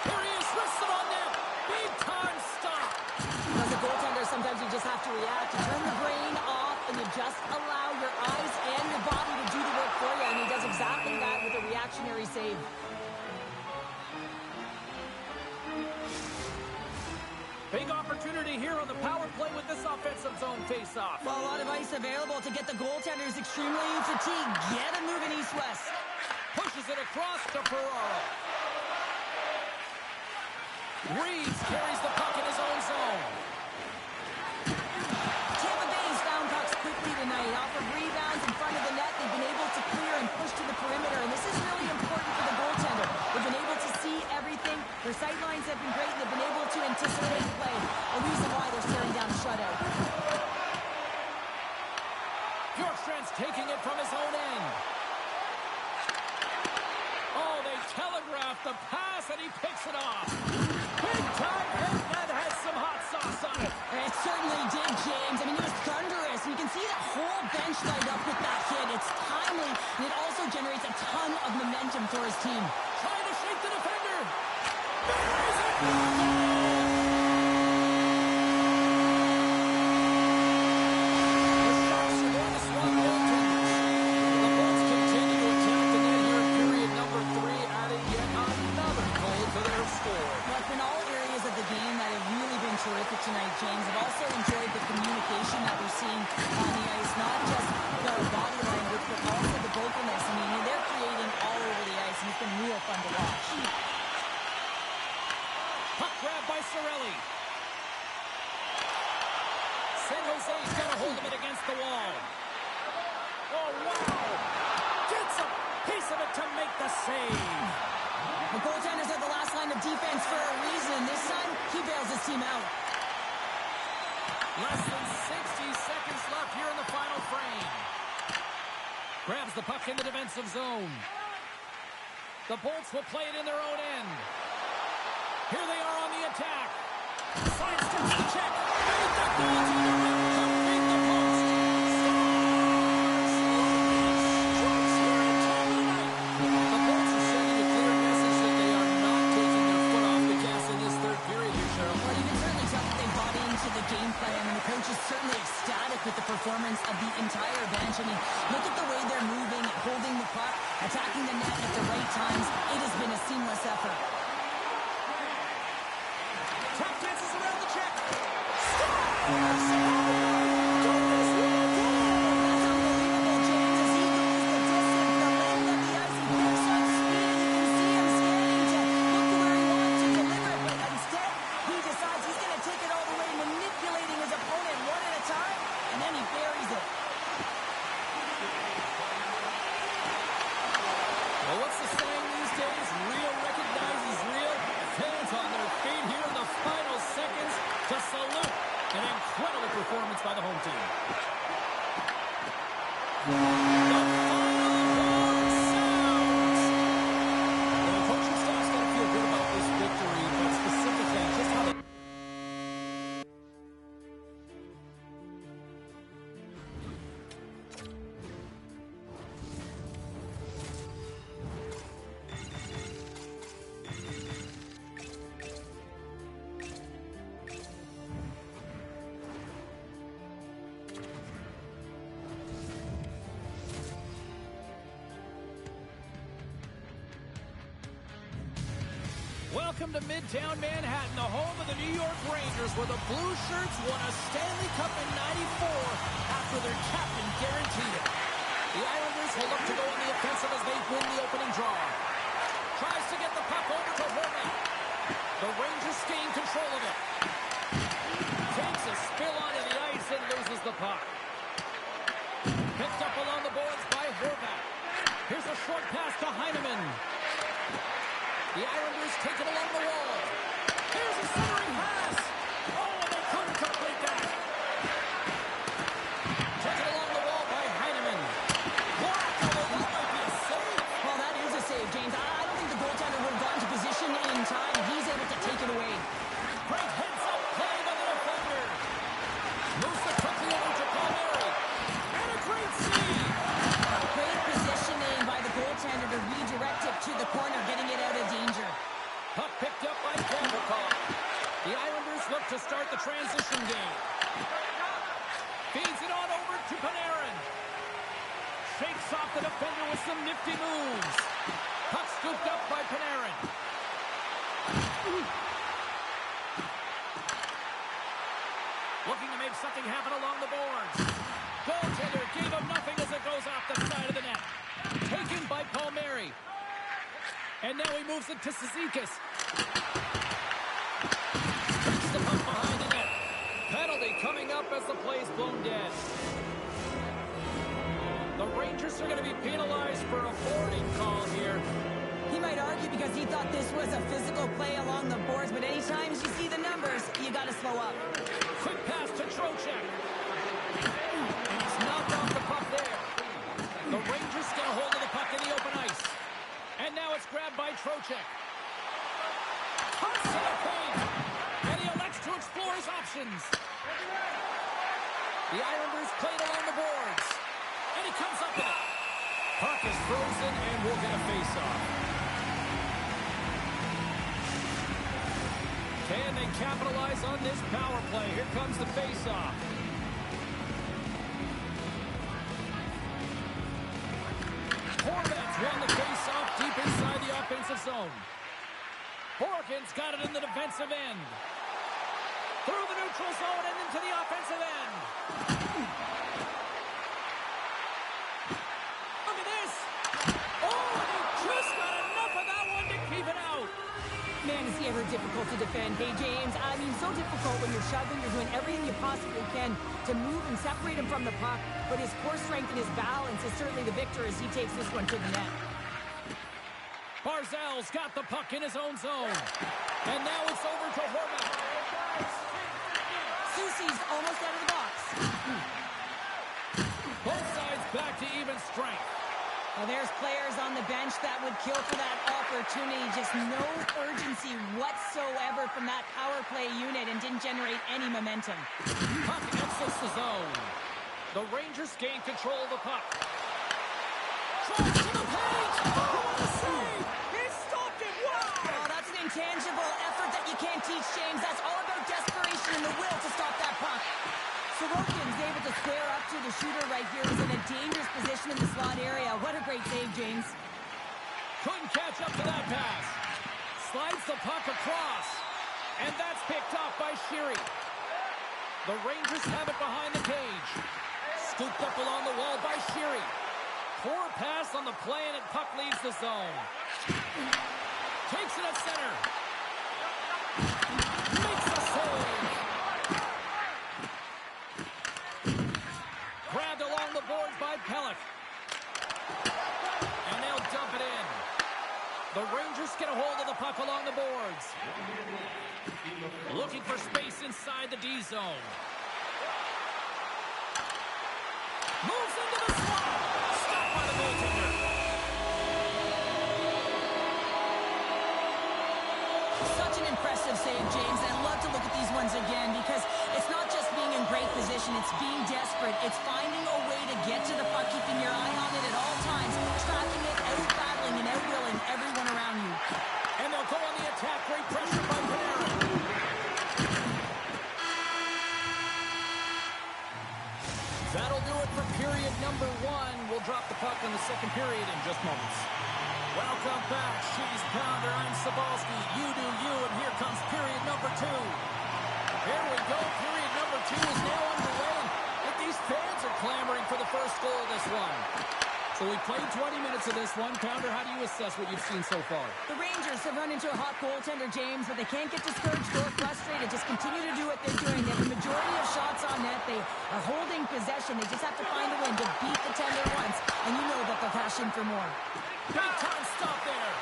Here he is, wrists it on net. Big time stop. As a goaltender, sometimes you just have to react. You turn the brain off and you just allow your eyes and your body to do the work for you. And he does exactly that with a reactionary save. Big opportunity here on the power play with this offensive zone face-off. Well, a lot of ice available to get the goaltenders extremely fatigued. Get him moving east-west. Pushes it across to Ferraro. Reeves carries the puck in his own zone. Tampa Bay's found pucks quickly tonight. Off of rebounds in front of the net, they've been able to clear and push to the perimeter, and this is really important for the goaltender. They've been able to see everything. Their sight lines have been great, and they've been able to anticipate play. A reason why they're staring down a shutout. Bjorkstrand's taking it from his own end. Oh, they telegraphed the pass, and he picks it off. Big time hit that has some hot sauce on it. It certainly did, James. I mean, it was thunderous. And you can see the whole bench light up with that hit. It's timely, and it also generates a ton of momentum for his team. Trying to shake the defender. Buries it. the save. The goaltenders are the last line of defense for a reason. This time, he bails his team out. Less than 60 seconds left here in the final frame. Grabs the puck in the defensive zone. The Bolts will play it in their own end. Here they are on the attack. Sidesteps the check. And the goaltender will beat the post. Strikes here in town tonight. The Bolts are sending a clear message that they are not taking their foot off the gas in this third period here, Cheryl. Well, you can certainly tell that they bought into the game plan, and the coach is certainly ecstatic with the performance of the entire bench. I mean, look at the way they're moving, holding the puck, attacking the net at the right times. It has been a seamless effort. Tap dances around the check. That's unbelievable, James, as he goes the distance, the length of the ice. He picks up speed. You can see him scanning to look to where he wants to deliver it, but instead, he decides he's going to take it all the way, manipulating his opponent one at a time, and then he buries it. Well, what's the saying these days? Real recognizes real. Fans on their feet here in the final seconds to salute an incredible performance by the home team. The final horn sounds. The coaching staff's got to feel good about this victory, but specifically just how they... Welcome to Midtown Manhattan, the home of the New York Rangers, where the Blue Shirts won a Stanley Cup in '94 after their captain guaranteed it. The Islanders will look to go on the offensive as they win the opening draw. Tries to get the puck over to Horvat. The Rangers gain control of it. Takes a spill onto the ice and loses the puck. Picked up along the boards by Horvat. Here's a short pass to Heineman. The Islanders take it along the wall. Here's a centering pass. Oh, they couldn't complete that. Taken along the wall by Heineman. Blocked, although that might be a save. Well, that is a save, James. I don't think the goaltender would have gotten to position in time. He's able to take it away. Great heads-up play by the defender. Moves it quickly over to Palmieri. And a great save. Great positioning by the goaltender to redirect it to the corner, getting it out of danger. Puck picked up by Gavrikov. The Islanders look to start the transition game. Feeds it on over to Panarin. Shakes off the defender with some nifty moves. Puck scooped up by Panarin. Looking to make something happen along the boards. Goaltender gave him nothing as it goes off the side of the net. Taken by Palmieri. And now he moves it to Cizikas. Takes the puck behind the net. Penalty coming up as the play's blown dead. The Rangers are going to be penalized for a boarding call here. He might argue because he thought this was a physical play along the boards, but anytime you see the numbers, you got to slow up. Quick pass to Trocheck. And he's knocked off the puck there. The Rangers get a hold of the puck in the open ice. And now it's grabbed by Trocheck. Cuts to the paint. And he elects to explore his options. The Islanders played along the boards. And he comes up with it. Puck is frozen and we'll get a face-off. Can they capitalize on this power play? Here comes the face-off. Horvat's won the face-off deep inside the offensive zone. Borgen's got it in the defensive end. Through the neutral zone and into the offensive end. Look at this. Oh, and he just got enough of that one to keep it out. Man, is he ever difficult to defend. Hey, James, I mean, so difficult when you're shoving, you're doing everything you possibly can to move and separate him from the puck, but his core strength and his balance is certainly the victor as he takes this one to the net. Barzal's got the puck in his own zone. And now it's over to Horvat. Soucy's almost out of the box. Both sides back to even strength. Well, there's players on the bench that would kill for that opportunity. Just no urgency whatsoever from that power play unit and didn't generate any momentum. Puck exits the zone. The Rangers gain control of the puck. Drives to the paint. What a save! He stopped it. Wow! Oh, that's an intangible effort that you can't teach, James. That's all about desperation and the will to stop that puck. Sorokin's able to square up to the shooter right here. He's in a dangerous position in the slot area. What a great save, James. Couldn't catch up to that pass. Slides the puck across. And that's picked off by Sheary. The Rangers have it behind the cage. Scooped up along the wall by Sheary. Poor pass on the play and puck leaves the zone. Takes it at center. Makes the save. Grabbed along the boards by Pelech. And they'll dump it in. The Rangers get a hold of the puck along the boards. Looking for space inside the D zone. Moves into the slot. Stopped by the goaltender. Such an impressive save, James. I love to look at these ones again because it's not just being in great position. It's being desperate. It's finding a way to get to the puck, keeping your eye on it at all times, tracking it, out-battling and out-willing everyone around you. And they'll go on the attack. Great pressure by Panarin. That'll do it for period number 1. We'll drop the puck in the second period in just moments. Welcome back. She's Pounder. I'm Sabalski. You do you, and here comes period number 2. Here we go. Period number 2 is now underway. And these fans are clamoring for the first goal of this one. So we played 20 minutes of this one. Pounder, how do you assess what you've seen so far? The Rangers have run into a hot goaltender, James, but they can't get discouraged or frustrated. Just continue to do what they're doing. They have the majority of shots on net. They are holding possession. They just have to find a win to beat the tender once, and you know that they'll cash in for more. Big time stop there.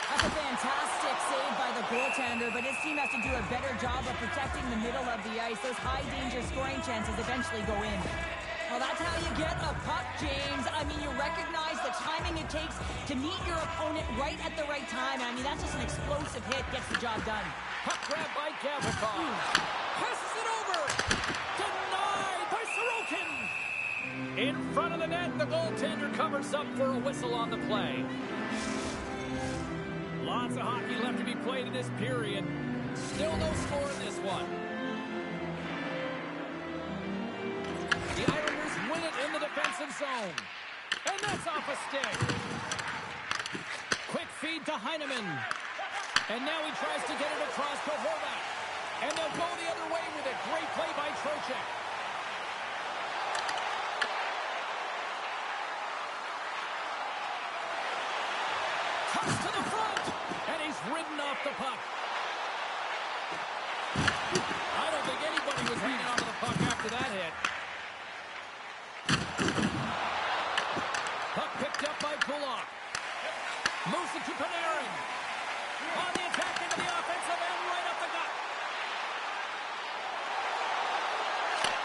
That's a fantastic save by the goaltender, but his team has to do a better job of protecting the middle of the ice. Those high-danger scoring chances eventually go in. Well, that's how you get a puck, James. I mean, you recognize the timing it takes to meet your opponent right at the right time. I mean, that's just an explosive hit. Gets the job done. Puck grab by Gavrikov. Passes it over. Denied by Sorokin. In front of the net, the goaltender covers up for a whistle on the play. Lots of hockey left to be played in this period. Still no score in this one. The Islanders win it in the defensive zone. And that's off a stick. Quick feed to Heineman. And now he tries to get it across to Horvat. And they'll go the other way with it. Great play by Trocheck. Cuts to the front. And he's ridden off the puck. I don't think anybody was hanging onto the puck after that hit. Puck picked up by Pulock. Moves it to Panarin. On the attack into the offensive end, right up the gut.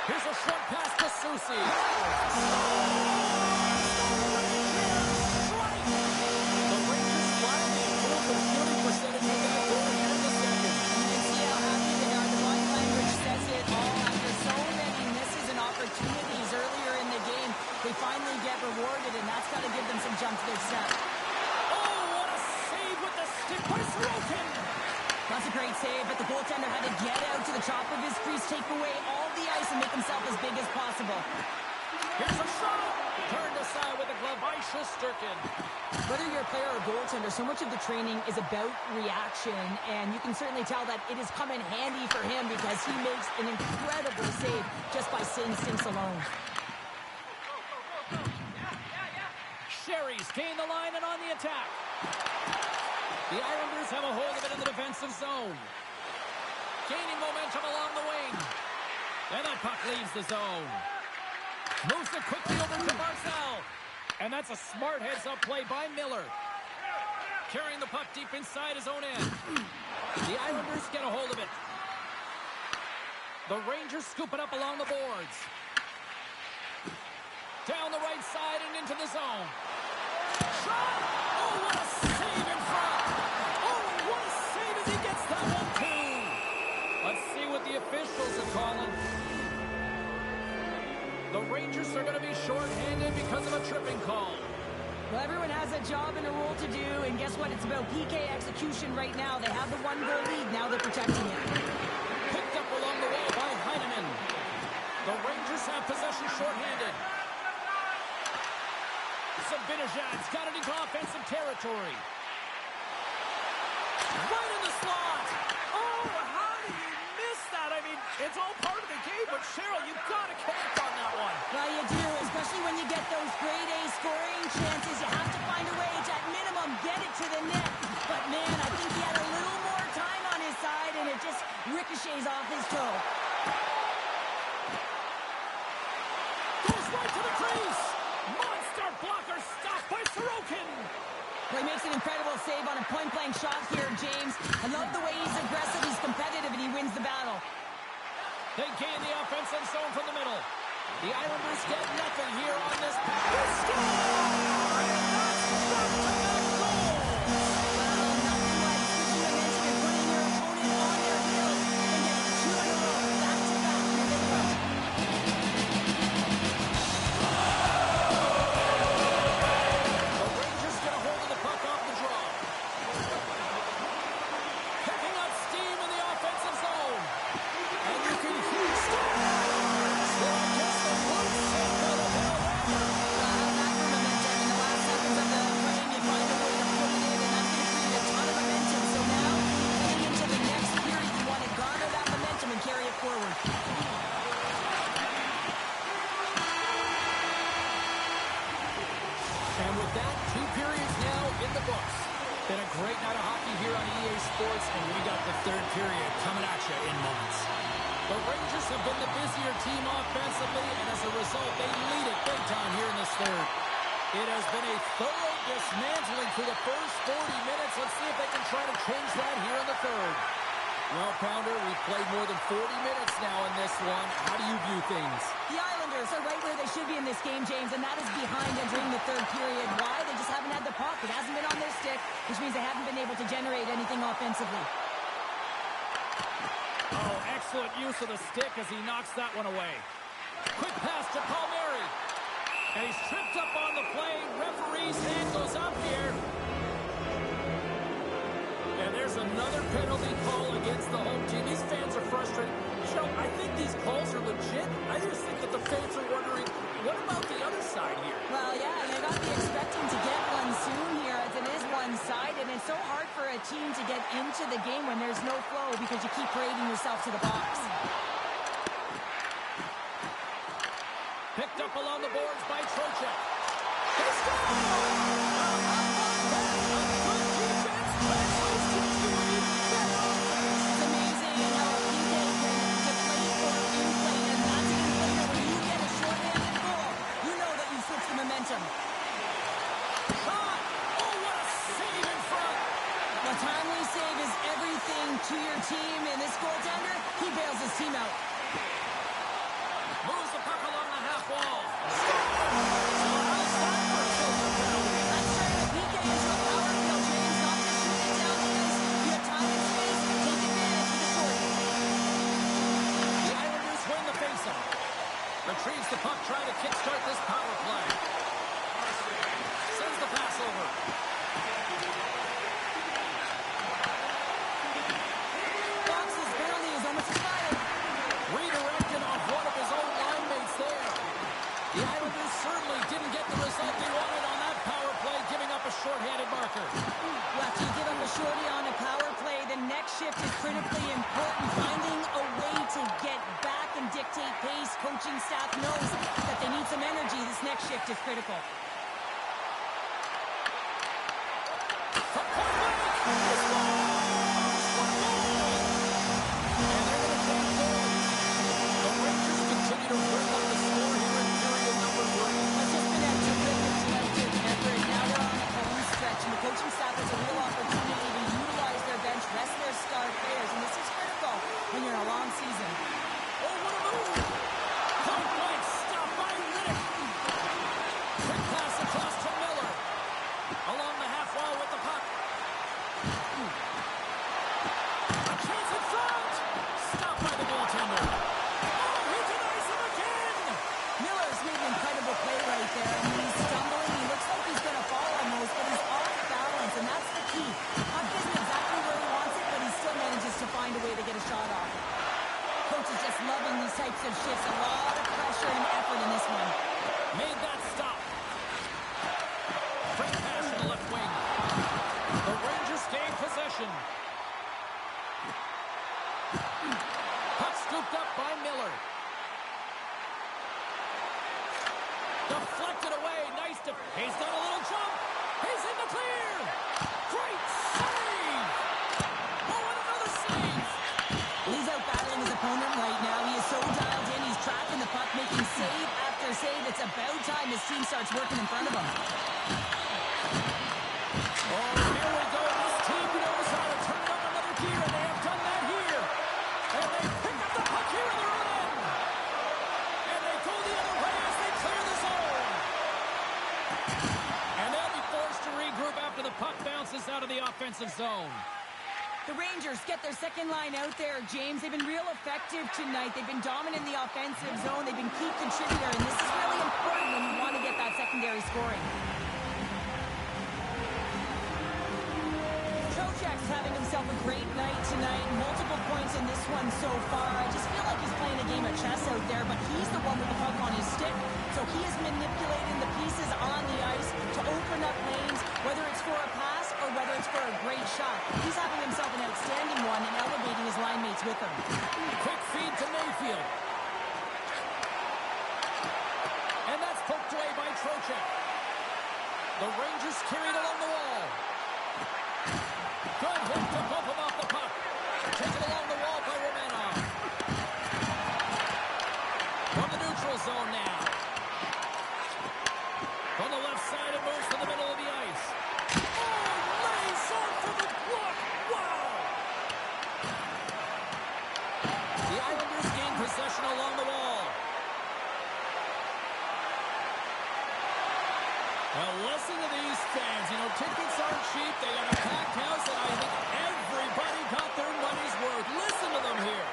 Here's a short pass to Soucy. The Rangers slightly improved their shooting percentage with that goal here in the second. You can see how happy they are. The body language says it all. After so many misses and opportunities earlier in the game, they finally get rewarded, and that's got to give them some jump to their step. Oh, what a save with the stick by Sorokin. That's a great save, but the goaltender had to get out to the top of his crease, take away all the ice, and make himself as big as possible. Here's a shot. Turned aside with a glove by Shesterkin. Whether you're a player or a goaltender, so much of the training is about reaction, and you can certainly tell that it has come in handy for him because he makes an incredible save just by instincts alone. Sherry's gained the line and on the attack. The Islanders have a hold of it in the defensive zone. Gaining momentum along the wing. And that puck leaves the zone. Moves it quickly over to Barzal. And that's a smart heads-up play by Miller. Carrying the puck deep inside his own end. The Islanders get a hold of it. The Rangers scoop it up along the boards. Down the right side and into the zone. Shot! Oh, what a save in front! Oh, what a save as he gets that one, too! Let's see what the officials are calling. The Rangers are going to be shorthanded because of a tripping call. Well, everyone has a job and a role to do, and guess what? It's about PK execution right now. They have the one-goal lead. Now they're protecting it. Picked up along the wall by Heineman. The Rangers have possession shorthanded. Zibanejad's got it into offensive territory. Right in the slot. Oh, how did you miss that? I mean, it's all part of the game, but Cheryl, you've got to connect on that one. Well, you do, especially when you get those grade A scoring chances. You have to find a way to, at minimum, get it to the net. But, man, I think he had a little more time on his side, and it just ricochets off his toe. Goes right to the crease. Monster blocker stopped by Sorokin. Well, he makes an incredible save on a point-blank shot here, James. I love the way he's aggressive, he's competitive, and he wins the battle. They gain the offensive zone from the middle. The Islanders get nothing here on this. Well, nothing like switching momentum and putting your opponent on their heels and getting two in a row, back-to-back. Here they go. The Rangers get a hold of the puck off the draw. Picking up steam in the offensive zone. And you can hear stars. Against the blue save by the Bell Rapper. Back for momentum in the last seconds of the frame. You find a way to put it in, and that's going to create a ton of momentum. So now, heading into the next period, you want to garner that momentum and carry it forward. And with that, 2 periods now in the books. Been a great night of hockey here on EA Sports, and we got the third period coming at you in moments. The Rangers have been the busier team offensively, and as a result, they lead it big time here in this third. It has been a thorough dismantling through the first 40 minutes. Let's see if they can try to change that here in the third. Well, Pounder, we've played more than 40 minutes now in this one. How do you view things? The Islanders are right where they should be in this game, James, and that is behind entering the third period. Why? They just haven't had the puck. It hasn't been on their stick, which means they haven't been able to generate anything offensively. Oh, excellent use of the stick as he knocks that one away. Quick pass to Palmieri. And he's tripped up on the play. Referee's hand goes up here. And there's another penalty call against the home team. These fans are frustrated. Joe, I think these calls are legit. I just think that the fans are wondering, what about the other side here? Well, yeah, they got to be expecting to get one soon here as it is one-sided. And it's so hard for a team to get into the game when there's no flow because you keep parading yourself to the box. Picked up along the boards by Trocheck. They score! It's amazing how a PK can deflate or inflate, and that's an inflator. When you get a shorthanded goal, you know that you switch the momentum. Shot! Oh, what a save in front! A timely save is everything to your team, and this goaltender, he bails his team out. Moves the puck along the half wall. Let's turn the PK into a power kill, James. Not just shoot it down because you have time and space. Take advantage of the shorty. The Islanders win the faceoff. Retrieves the puck, trying to kickstart this power play. Sends the pass over. Fox's penalty is almost expired. Redirected off one of his own line mates there. The Islanders certainly didn't get the result they wanted on that power play, giving up a shorthanded marker. Well, after you give up a shorty on a power play, the next shift is critically important. Finding a way to get back and dictate pace. Coaching staff knows that they need some energy. This next shift is critical. From point blank, he scores! What a goal! And they're going to take forward. The Rangers continue to bring up the score here in period number 3. It's just been a terrific collective effort. Now we're on the home stretch, and the coaching staff has a real aggressive. He's done a little jump. He's in the clear. Great save. Oh, and another save. He's out battling his opponent right now. He is so dialed in. He's tracking the puck, making save after save. It's about time his team starts working in front of him. Oh, here we go. This team knows how to turn up another gear, and they have done that here. And they pick up the puck here in their own end. And they go the other way as they clear the zone. And they'll be forced to regroup after the puck bounces out of the offensive zone. The Rangers get their second line out there, James. They've been real effective tonight. They've been dominant in the offensive zone. They've been key contributor, and this is really important when you want to get that secondary scoring. Trocheck's having himself a great night tonight. Multiple points in this one so far. I just feel like he's playing a game of chess out there, but he's the one with the puck on his stick. So he is manipulating the pieces on the ice to open up lanes, whether it's for a pass or whether it's for a great shot. He's having himself an outstanding one and elevating his line mates with him. Quick feed to Mayfield. And that's poked away by Trocheck. The Rangers carried along the wall. Good hit to bump him off the puck. Taken along the wall by Romanov. From the neutral zone now. From the left side, it moves to the middle of the ice. Oh, lays on for the block. Wow! The Islanders gain possession along the wall. Well, listen to these fans. You know, tickets aren't cheap. They got a packed house, and I think everybody got their money's worth. Listen to them here.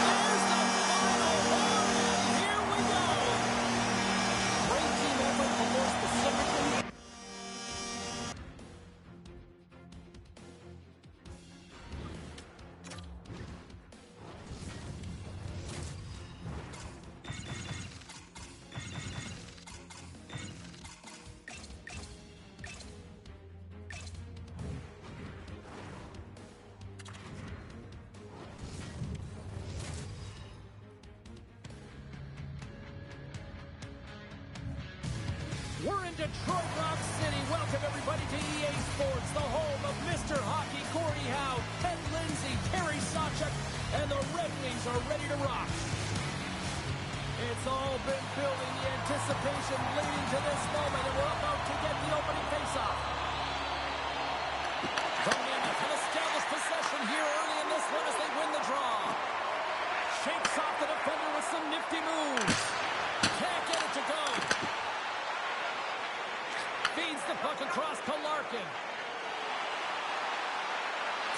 There's the final one, and here we go. Great team effort, but more specifically, we're in Detroit Rock City. Welcome, everybody, to EA Sports, the home of Mr. Hockey, Gordie Howe, Ted Lindsay, Terry Sawchuk, and the Red Wings are ready to rock. It's all been building, the anticipation leading to this moment, and we're about to get the opening faceoff. Romania can establish possession here early in this one as they win the draw. Shakes off the defender with some nifty moves. Can't get it to go. Feeds the puck across to Larkin.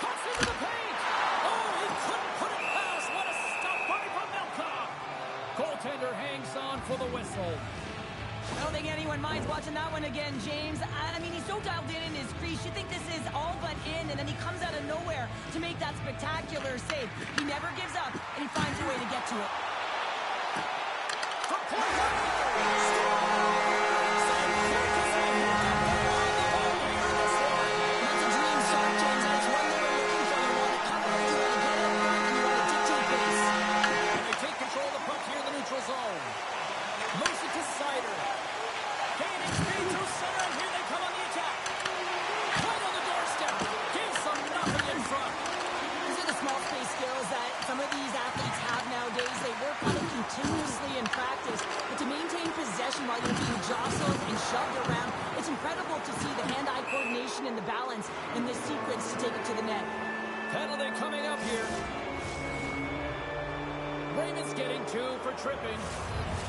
Cuts into the paint. Oh, he couldn't put it past. What a stop by Pavelka. Goaltender hangs on for the whistle. I don't think anyone minds watching that one again, James. I mean, he's so dialed in his crease. You think this is all but in, and then he comes out of nowhere to make that spectacular save. He never gives up, and he finds a way to get to it. From point blank. That's a dream start, James, and it's one they were looking for. You want to cover it, you want to get out front, and you want to dictate pace. And they take control of the puck here in the neutral zone. Moves it to Sider. Gaining speed through center, and here they come on the attack. Right on the doorstep. Gives them nothing in front. These are the small space skills that some of these athletes have nowadays. They work on it continuously in practice. But to maintain possession while you're being jostled and shoved around, it's incredible to see the hand-eye coordination and the balance in this sequence to take it to the net. Penalty coming up here. Raymond's getting 2 for tripping.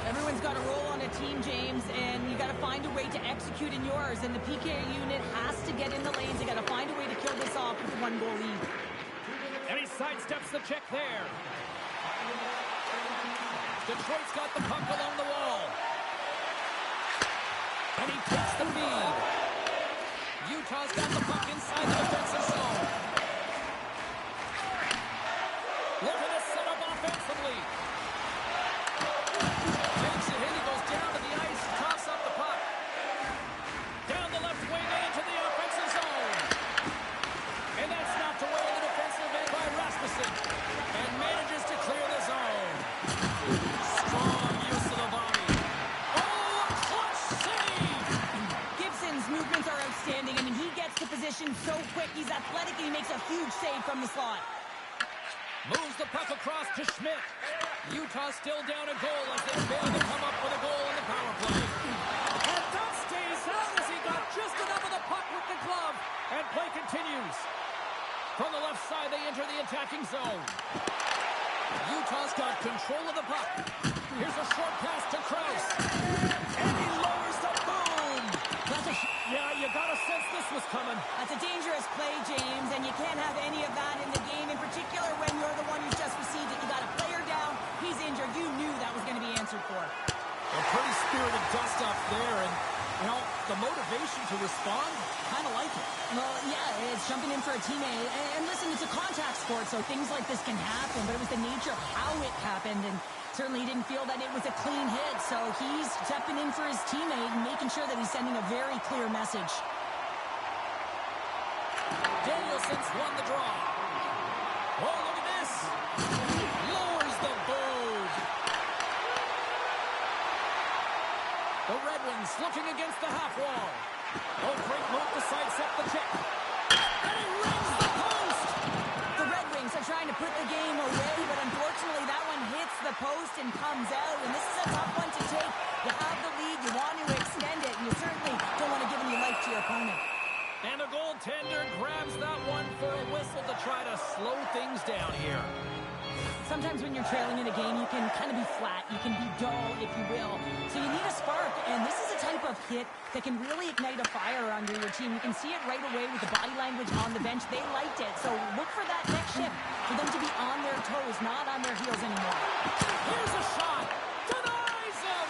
Everyone's got a role on a team, James, and you got to find a way to execute in yours. And the PK unit has to get in the lanes. They got to find a way to kill this off with a 1-goal lead. And he sidesteps the check there. Detroit's got the puck along the wall. And he takes the feed. Utah's got the puck inside the defensive zone. Looking to set up offensively. Takes it in, he goes down to the ice, toss up the puck. Down the left wing and into the offensive zone. And that's knocked away in the defensive end by Rasmussen. And manages to clear the zone. Strong He's athletic, and he makes a huge save from the slot. Moves the puck across to Schmidt. Utah still down a goal as they fail to come up with a goal in the power play. And Dunn stays out as he got just enough of the puck with the glove. And play continues. From the left side, they enter the attacking zone. Utah's got control of the puck. Here's a short pass to Krause. And he lowers the boom. Yeah, you got a sense this was coming. That's a dangerous play, James, and you can't have any of that in the game, in particular when you're the one who's just received it. You got a player down, he's injured. You knew that was going to be answered for. A pretty spirited dust-off there, and, you know, the motivation to respond, kind of like it. Well, yeah, it's jumping in for a teammate. And listen, it's a contact sport, so things like this can happen, but it was the nature of how it happened, and certainly he didn't feel that it was a clean hit, so he's stepping in for his teammate and making sure that he's sending a very clear message. Danielson's won the draw. Oh, look at this. Lowers the boom. The Red Wings looking against the half wall. Oh, great move to sidestep the check. And he rings the post. The Red Wings are trying to put the game away, but unfortunately that one hits the post and comes out, and this is a tough one to take. You have the lead, you want to extend it, and you certainly don't want to give any life to your opponent. And the goaltender grabs that one for a whistle to try to slow things down here. Sometimes when you're trailing in a game, you can kind of be flat. You can be dull, if you will. So you need a spark, and this is a type of hit that can really ignite a fire under your team. You can see it right away with the body language on the bench. They liked it, so look for that next shift, for them to be on their toes, not on their heels anymore. Here's a shot. Denies him.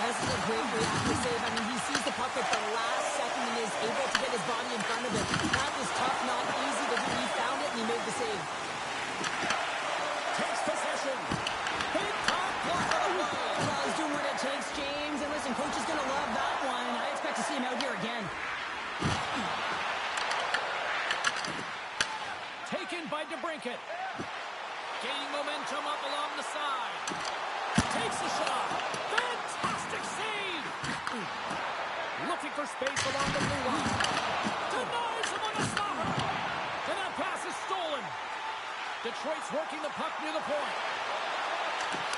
This is a great reactive save. I mean, he sees the puck at the last second and is able to get his body in front of it. That was tough, not easy to do. He found it, and he made the save. Takes possession. Big top block of the play. Well, he's doing what it takes, James. And listen, coach is going to love that one. I expect to see him out here again. Taken by DeBrincat. Gaining momentum up along the side. Takes a shot. Fantastic save. Looking for space along the blue line. Denies him on the stopper. And that pass is stolen. Detroit's working the puck near the point.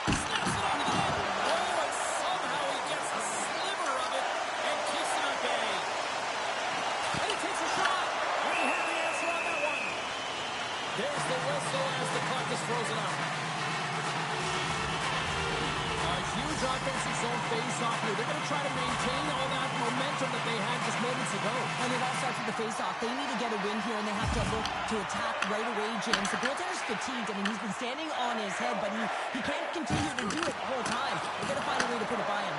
Snaps it onto the net. Oh, and somehow he gets a sliver of it and keeps it at bay. And he takes a shot. And he had the answer on that one. There's the whistle as the puck is frozen up. A huge offensive zone face-off here. They're going to try to maintain all that momentum that they had just moments ago. And it all starts with the face-off. They need to get a win here, and they have to look to attack right away, James. The goaltender's fatigued. I mean, he's been standing on his head, but he can't continue to do it the whole time. They've got to find a way to put it by him.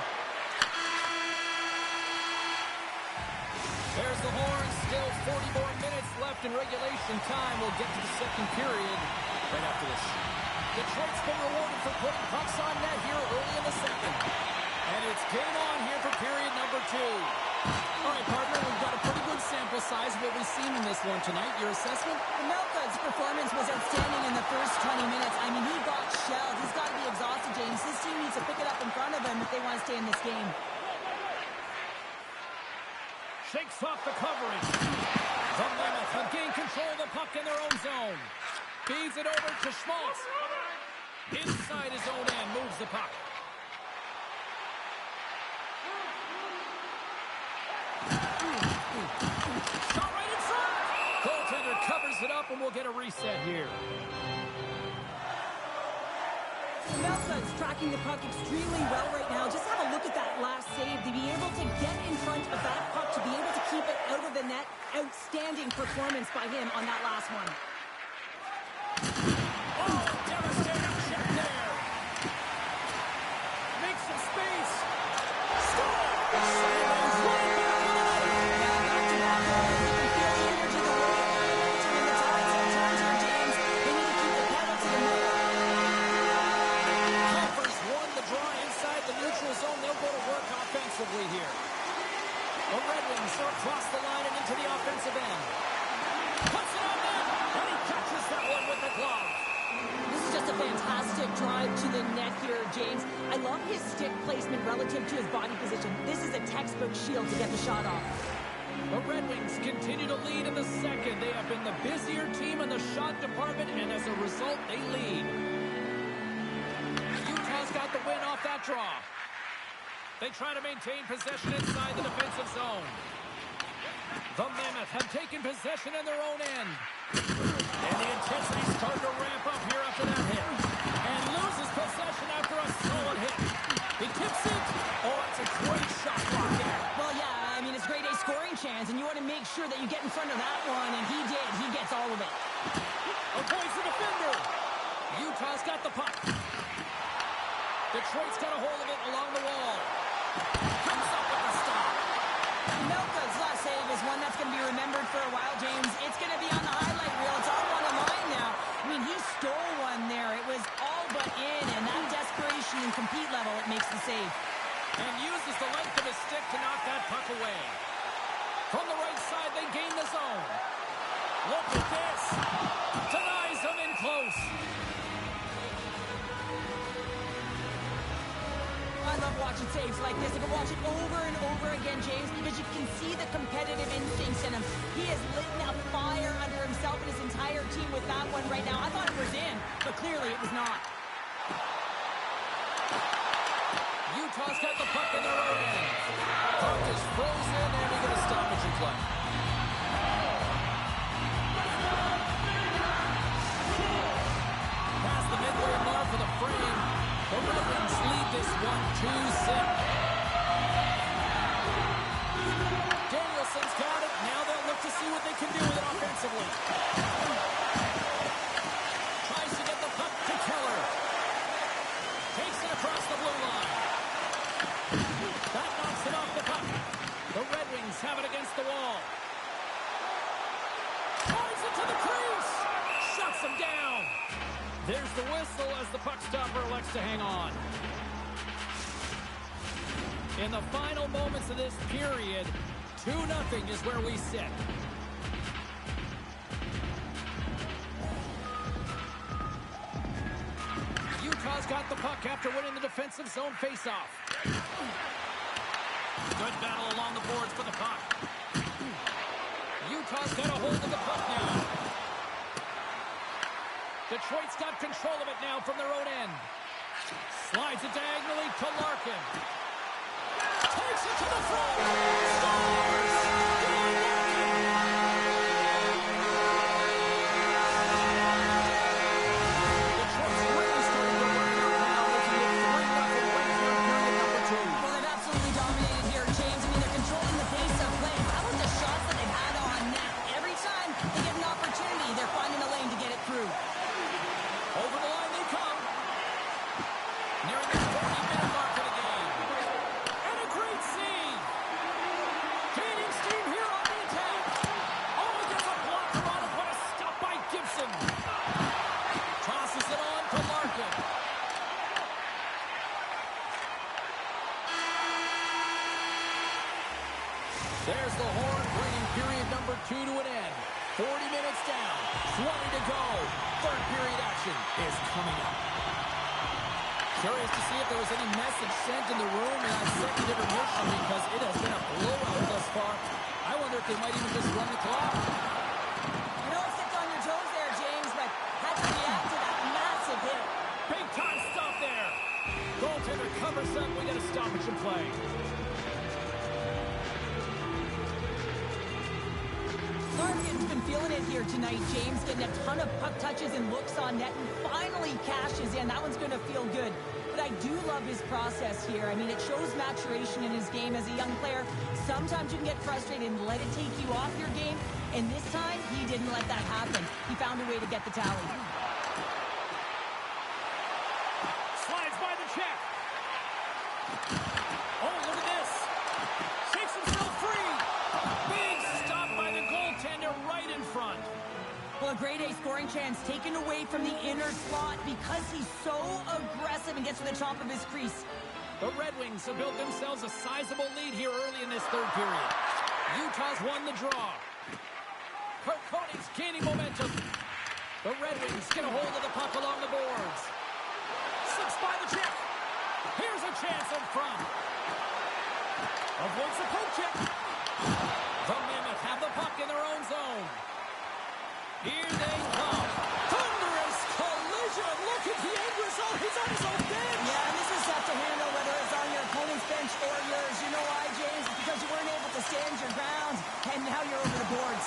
There's the horn. Still 40 more minutes left in regulation time. We'll get to the second period right after this. Detroit's been rewarded for putting pucks on net here early in the second. And it's game on here for period number 2. All right, partner, we've got a pretty good sample size of what we've seen in this one tonight. Your assessment? Melka's performance was outstanding in the first 20 minutes. I mean, he got shelled. He's got to be exhausted, James. His team needs to pick it up in front of him if they want to stay in this game. Shakes off the covering. The Mammoths have gained control of the puck in their own zone. Feeds it over to Schmaltz. Inside his own end, moves the puck. Shot right in front. Goaltender covers it up, and we'll get a reset here. Melka's tracking the puck extremely well right now. Just have a look at that last save. To be able to get in front of that puck, to be able to keep it out of the net. Outstanding performance by him on that last one. Oh, devastating check there. Makes some space. Score! Calvers won the draw inside the neutral zone. They'll go to work offensively here. The Red Wings are across the line and into the offensive end. Puts it on net, and he catches that one with the glove. This is just a fantastic drive to the net here, James. I love his stick placement relative to his body position. This is a textbook shield to get the shot off. The Red Wings continue to lead in the second. They have been the busier team in the shot department, and as a result, they lead. Utah's got the win off that draw. They try to maintain possession inside the defensive zone. The Mammoth have taken possession in their own end. And the intensity's starting to ramp up here after that hit. And loses possession after a solid hit. He tips it. Oh, it's a great shot block there. Well, yeah, I mean, it's a grade A scoring chance, and you want to make sure that you get in front of that one, and he did. He gets all of it. Avoids the defender. Utah's got the puck. Detroit's got a hold of it along the wall. Comes up with the stop. Melka's last save is one that's going to be remembered for a while, James. It's going to be on the highlight reel. It's all on the line now. I mean, he stole one there. It was all but in, and that desperation and compete level, it makes the save. And uses the length of his stick to knock that puck away. From the right side, they gain the zone. Look at this. Denies him in close. I love watching saves like this. I can watch it over and over again, James, because you can see the competitive instincts in him. He has lit a fire under himself and his entire team with that one right now. I thought it was in, but clearly it was not. Utah's got the puck in their own end. Puck is frozen, and we get a stoppage in play. Past the midway mark for the frame. The Red Wings lead this one 2-0. Danielson's got it. Now they'll look to see what they can do with it offensively. Tries to get the puck to Keller. Takes it across the blue line. That knocks it off the puck. The Red Wings have it against the wall. Drives it to the crease. Shuts him down. There's the whistle as the puck stopper elects to hang on. In the final moments of this period, 2-0 is where we sit. Utah's got the puck after winning the defensive zone faceoff. Good battle along the boards for the puck. Utah's got a hold of the puck now. Detroit's got control of it now from their own end. Slides it diagonally to Larkin. Takes it to the front. Scores! Detroit's really starting to work out now. Looking at 3-0 right here in period number 2. Well, they've absolutely dominated here, James. I mean, they're controlling the pace of play. How about the shots that they've had on net? Every time they get an opportunity, they're finding a lane to get it through. Over the line they come. Nearing the 40-minute mark of the game. And a great save. Gaining steam here on the attack. Oh, he gets a blocker on it. What a stop by Gibson. Tosses it on to Larkin. There's the horn, bringing period number 2 to an end. 40 minutes down, 20 to go. Third period action is coming up. Curious to see if there was any message sent in the room in that second intermission because it has been a blowout thus far. I wonder if they might even just run the clock. I know I stepped on your toes there, James, but had to react to that massive hit. Big time stop there. Goaltender covers up. We got a stoppage in play. Larkin's been feeling it here tonight, James, getting a ton of puck touches and looks on net, and finally cashes in. That one's going to feel good. But I do love his process here. I mean, it shows maturation in his game as a young player. Sometimes you can get frustrated and let it take you off your game, and this time, he didn't let that happen. He found a way to get the tally. Slides by the check. Oh, look at this. Shakes himself free. Big stop by the goaltender right in front. Well, a grade A scoring chance taken away from the inner slot because he's so aggressive and gets to the top of his crease. The Red Wings have built themselves a sizable lead here early in this third period. Utah's won the draw. Kirk Koning's gaining momentum. The Red Wings get a hold of the puck along the boards. Slips by the check. Here's a chance in front. Avoids the poke check. The Mammoth have the puck in their own zone. Here they come. Thunderous collision. Look at the end result. He's on his own bench. Yeah, and this is tough to handle, whether it's on your opponent's bench or yours. You know why, James? It's because you weren't able to stand your ground, and now you're over the boards.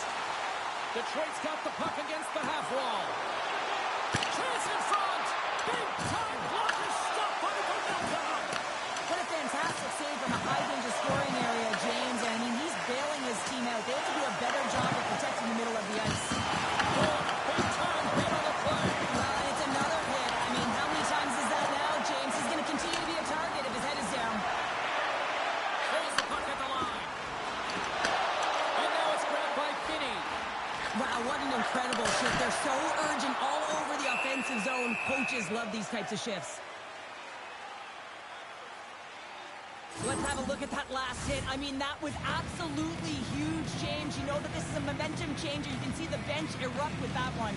Detroit's got the puck against the half wall. Chance in front. Big time block is stopped by Pavelka. What a fantastic save from a high-danger scoring area, James. And I mean, he's bailing his team out. They have to do a better job of protecting the middle of the ice. Big time hit on the play. It's another hit. I mean, how many times is that now, James? He's going to continue to be a target if his head is down. There's the puck at the line. And now it's grabbed by Finney. Wow, what an incredible shift. They're so urgent all over the offensive zone. Coaches love these types of shifts. Let's have a look at that last hit. I mean, that was absolutely huge, James. You know that this is a momentum changer. You can see the bench erupt with that one.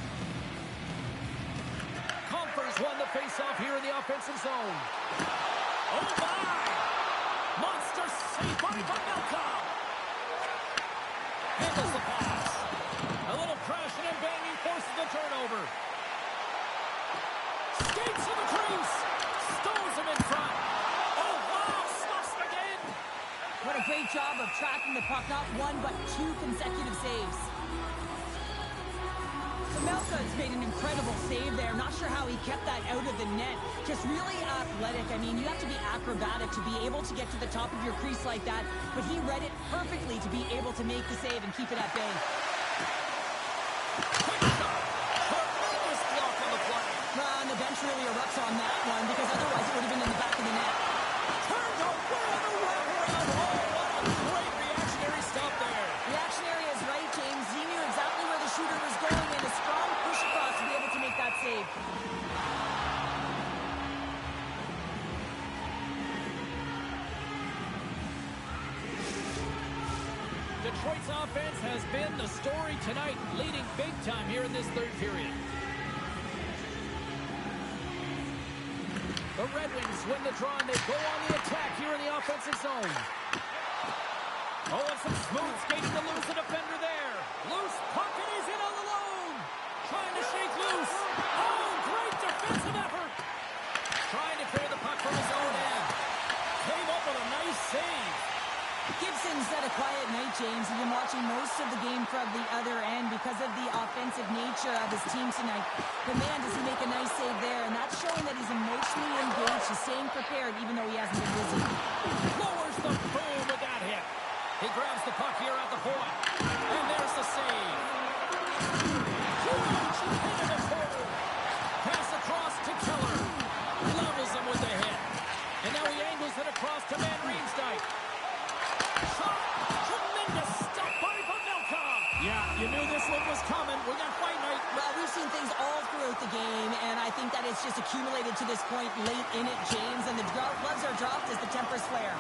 Compher's won the faceoff here in the offensive zone. Oh, my! Monster save by Pavelka. Handles the pass. A little crashing and banging forces the turnover. Skates to the crease. Stones him in front. Oh, wow! Smuffs him again. What a great job of tracking the puck. Not one, but two consecutive saves. Pavelka's made an incredible save there. Not sure how he kept that out of the net. Just really athletic. I mean, you have to be acrobatic to be able to get to the top of your crease like that. But he read it perfectly to be able to make the save and keep it at bay. Quick shot. Tremendous block on the play. And the bench really erupts on that one because otherwise it would have been in the back of the net. Turned away on the wraparound. Oh, what a great reactionary stop there. Reactionary is right, James. He knew exactly where the shooter was going and a strong push across to be able to make that save. Detroit's offense has been the story tonight, leading big time here in this third period. The Red Wings win the draw and they go on the attack here in the offensive zone. Oh, and some smooth skating to lose the defender there. Loose puck and he's in all alone. Trying to shake loose. Oh, great defensive effort. Trying to clear the puck from his own end. Came up with a nice save. Gibson's had a quiet night, James. He's been watching most of the game from the other end because of the offensive nature of his team tonight. But man, does he make a nice save there, and that's showing that he's emotionally engaged. He's staying prepared even though he hasn't been busy. Lowers the boom with that hit. He grabs the puck here at the point. And there's the save. Huge hit in the corner. Pass across to Keller. Levels him with the hit. And now he angles it across to Van Riemsdyk. Shot. Tremendous stop by Pavelka. Yeah, you knew this one was coming. We got fight night. Well, we've seen things all throughout the game, and I think that it's just accumulated to this point late in it, James, and the gloves are dropped as the tempers flare.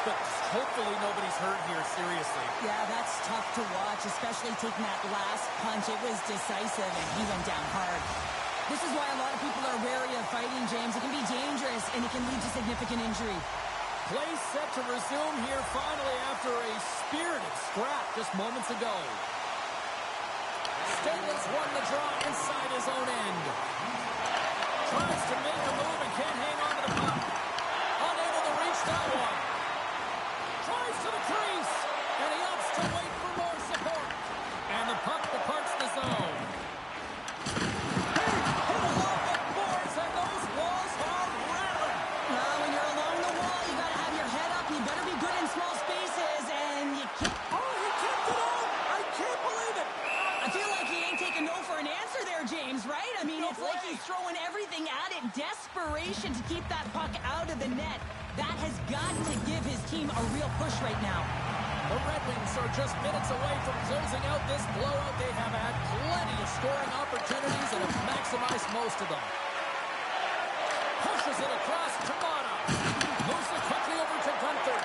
But hopefully nobody's hurt here, seriously. Yeah, that's tough to watch, especially taking that last punch. It was decisive, and he went down hard. This is why a lot of people are wary of fighting, James. It can be dangerous, and it can lead to significant injury. Play set to resume here finally after a spirited scrap just moments ago. Stengels won the draw inside his own end. Tries to make a move and can't hang on to the puck. Unable to reach that one. Tries to the crease, and he opts to wait for more support. And the puck departs the zone. Hey, hit along the boards, and those walls are rattling. Well, when you're along the wall, you got to have your head up. You better be good in small spaces, and you can't... Oh, he kept it out. I can't believe it. I feel like he ain't taking no for an answer there, James, right? I mean, it's like he's throwing everything at it. Desperation to keep that puck out of the net. That has got to give his team a real push right now. The Red Wings are just minutes away from closing out this blowout. They have had plenty of scoring opportunities and have maximized most of them. Pushes it across to Mata. Moves it quickly over to Gunther.